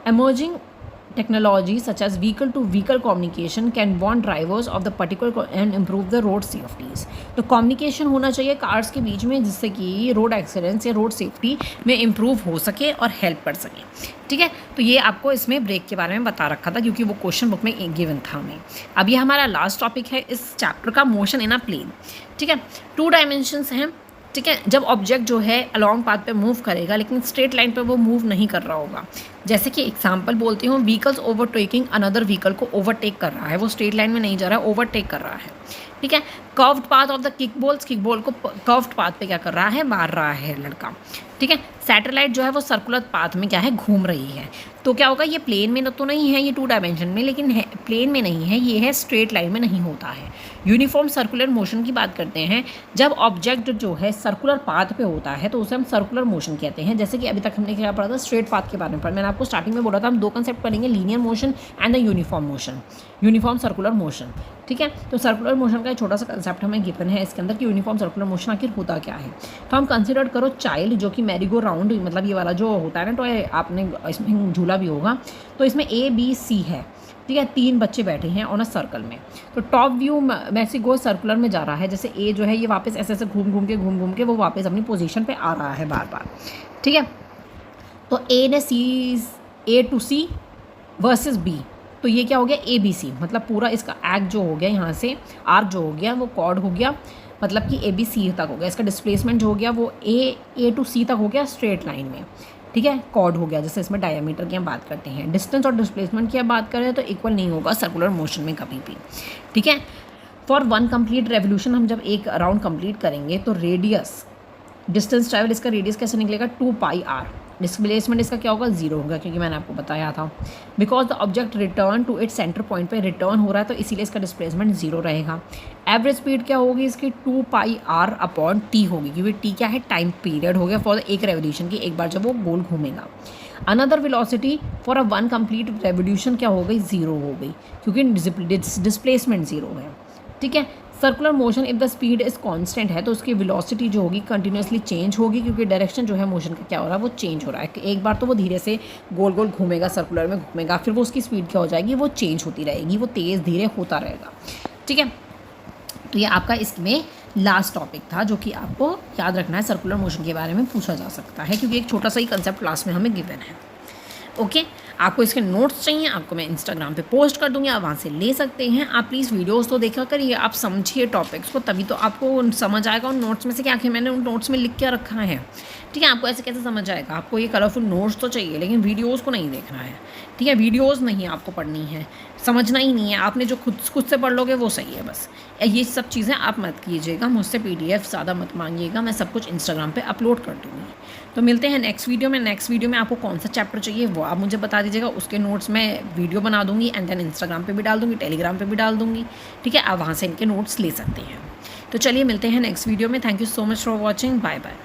Emerging technology such as vehicle to vehicle communication can warn drivers of the particular and improve the road safeties। तो communication होना चाहिए कार्स के बीच में जिससे कि रोड एक्सीडेंट्स या रोड सेफ्टी में इम्प्रूव हो सके और हेल्प कर सके, ठीक है। तो ये आपको इसमें ब्रेक के बारे में बता रखा था क्योंकि वो क्वेश्चन बुक में गिवन था हमें। अब ये हमारा लास्ट टॉपिक है इस चैप्टर का, मोशन इन अ प्लेन, ठीक है। 2 डायमेंशंस हैं, ठीक है। जब ऑब्जेक्ट जो है अलॉन्ग पाथ पे मूव करेगा लेकिन स्ट्रेट लाइन पे वो मूव नहीं कर रहा होगा, जैसे कि एग्जांपल बोलती हूँ, व्हीकल्स ओवरटेकिंग अनदर व्हीकल को ओवरटेक कर रहा है, वो स्ट्रेट लाइन में नहीं जा रहा है, ओवरटेक कर रहा है, ठीक है। Curved path of the kick ball को कर्व्ड पाथ पे क्या कर रहा है, मार रहा है लड़का। ठीक है। सैटेलाइट जो है वो सर्कुलर पाथ में क्या है, घूम रही है। तो क्या होगा, ये प्लेन में तो नहीं है, ये 2 डायमेंशन में, लेकिन है प्लेन में नहीं है, ये है स्ट्रेट लाइन में नहीं होता है। यूनिफॉर्म सर्कुलर मोशन की बात करते हैं, जब ऑब्जेक्ट जो है सर्कुलर पाथ पे होता है तो उसे हम सर्कुलर मोशन कहते हैं। जैसे कि अभी तक हमने क्या पढ़ा था, स्ट्रेट पाथ के बारे में पढ़ा। मैंने आपको स्टार्टिंग में बोला था हम 2 कंसेप्ट पढ़ेंगे, linear motion and the uniform motion, uniform circular motion. ठीक है। तो सर्कुलर मोशन का एक छोटा सा कंसेप्ट हमें गिवन है इसके अंदर कि यूनिफॉर्म सर्कुलर मोशन आखिर होता क्या है। तो हम कंसिडर करो चाइल्ड, जो कि मैरीगो राउंड, मतलब ये वाला जो होता है ना, तो आपने इसमें झूला भी होगा, तो इसमें ABC है। ठीक है। 3 बच्चे बैठे हैं ऑन अ सर्कल में। तो टॉप व्यू मैक्सिको सर्कुलर में जा रहा है, जैसे ए जो है ये वापस ऐसे ऐसे घूम घूम के वो वापस अपनी पोजीशन पे आ रहा है बार बार। ठीक है। तो A to C versus B, तो ये क्या हो गया, ABC, मतलब पूरा इसका एक्ट जो हो गया यहाँ से, आर्क जो हो गया वो कॉर्ड हो गया, मतलब कि ABC तक हो गया। इसका डिस्प्लेसमेंट जो हो गया वो A टू C तक हो गया स्ट्रेट लाइन में। ठीक है। कॉर्ड हो गया, जैसे इसमें डायमीटर की हम बात करते हैं। डिस्टेंस और डिस्प्लेसमेंट की हम बात करें तो इक्वल नहीं होगा सर्कुलर मोशन में कभी भी। ठीक है। फॉर 1 कंप्लीट रेवोल्यूशन, हम जब एक राउंड कंप्लीट करेंगे तो रेडियस, डिस्टेंस ट्रैवल, इसका रेडियस कैसे निकलेगा, 2πr। डिस्प्लेसमेंट इसका क्या होगा, 0 होगा, क्योंकि मैंने आपको बताया था because the object return to its centre point पे रिटर्न हो रहा है, तो इसीलिए इसका डिस्प्लेसमेंट 0 रहेगा। एवरेज स्पीड क्या होगी इसकी, 2πr/t होगी, क्योंकि t क्या है, टाइम पीरियड हो गया फॉर एक रेवोल्यूशन की, एक बार जब वो गोल घूमेगा। Another velocity for 1 complete revolution क्या हो गई, 0 हो गई, क्योंकि डिस्प्लेसमेंट 0 है। ठीक है। Circular motion if the speed is constant है तो उसकी वेलोसिटी जो होगी कंटिन्यूसली चेंज होगी, क्योंकि डायरेक्शन जो है मोशन का क्या हो रहा है, वो चेंज हो रहा है। एक बार तो वो धीरे से गोल गोल घूमेगा, सर्कुलर में घूमेगा, फिर वो उसकी स्पीड क्या हो जाएगी, वो चेंज होती रहेगी, वो तेज़ धीरे होता रहेगा। ठीक है। तो ये आपका इसमें लास्ट टॉपिक था जो कि आपको याद रखना है, सर्कुलर मोशन के बारे में पूछा जा सकता है, क्योंकि एक छोटा सा ही कंसेप्ट क्लास में हमें गिवन है। ओके। आपको इसके नोट्स चाहिए, आपको मैं इंस्टाग्राम पे पोस्ट कर दूंगी, आप वहाँ से ले सकते हैं। आप प्लीज़ वीडियोस तो देखा करिए, आप समझिए टॉपिक्स को, तभी तो आपको समझ आएगा उन नोट्स में से क्या आखिर मैंने उन नोट्स में लिख के रखा है। ठीक है। आपको ऐसे कैसे समझ आएगा, आपको ये कलरफुल नोट्स तो चाहिए, लेकिन वीडियोज़ को नहीं देखना है। ठीक है। वीडियोज़ नहीं आपको पढ़नी है, समझना ही नहीं है, आपने जो खुद से पढ़ लोगे वो सही है बस। ये सब चीज़ें आप मत कीजिएगा, मुझसे PDF ज़्यादा मत मांगिएगा, मैं सब कुछ इंस्टाग्राम पे अपलोड कर दूँगी। तो मिलते हैं नेक्स्ट वीडियो में। नेक्स्ट वीडियो में आपको कौन सा चैप्टर चाहिए वो आप मुझे बता दीजिएगा, उसके नोट्स मैं वीडियो बना दूँगी एंड देन इंस्टाग्राम पे भी डाल दूँगी, टेलीग्राम पे भी डाल दूँगी। ठीक है। आप वहाँ से इनके नोट्स ले सकते हैं। तो चलिए मिलते हैं नेक्स्ट वीडियो में। Thank you so much for watching. Bye bye.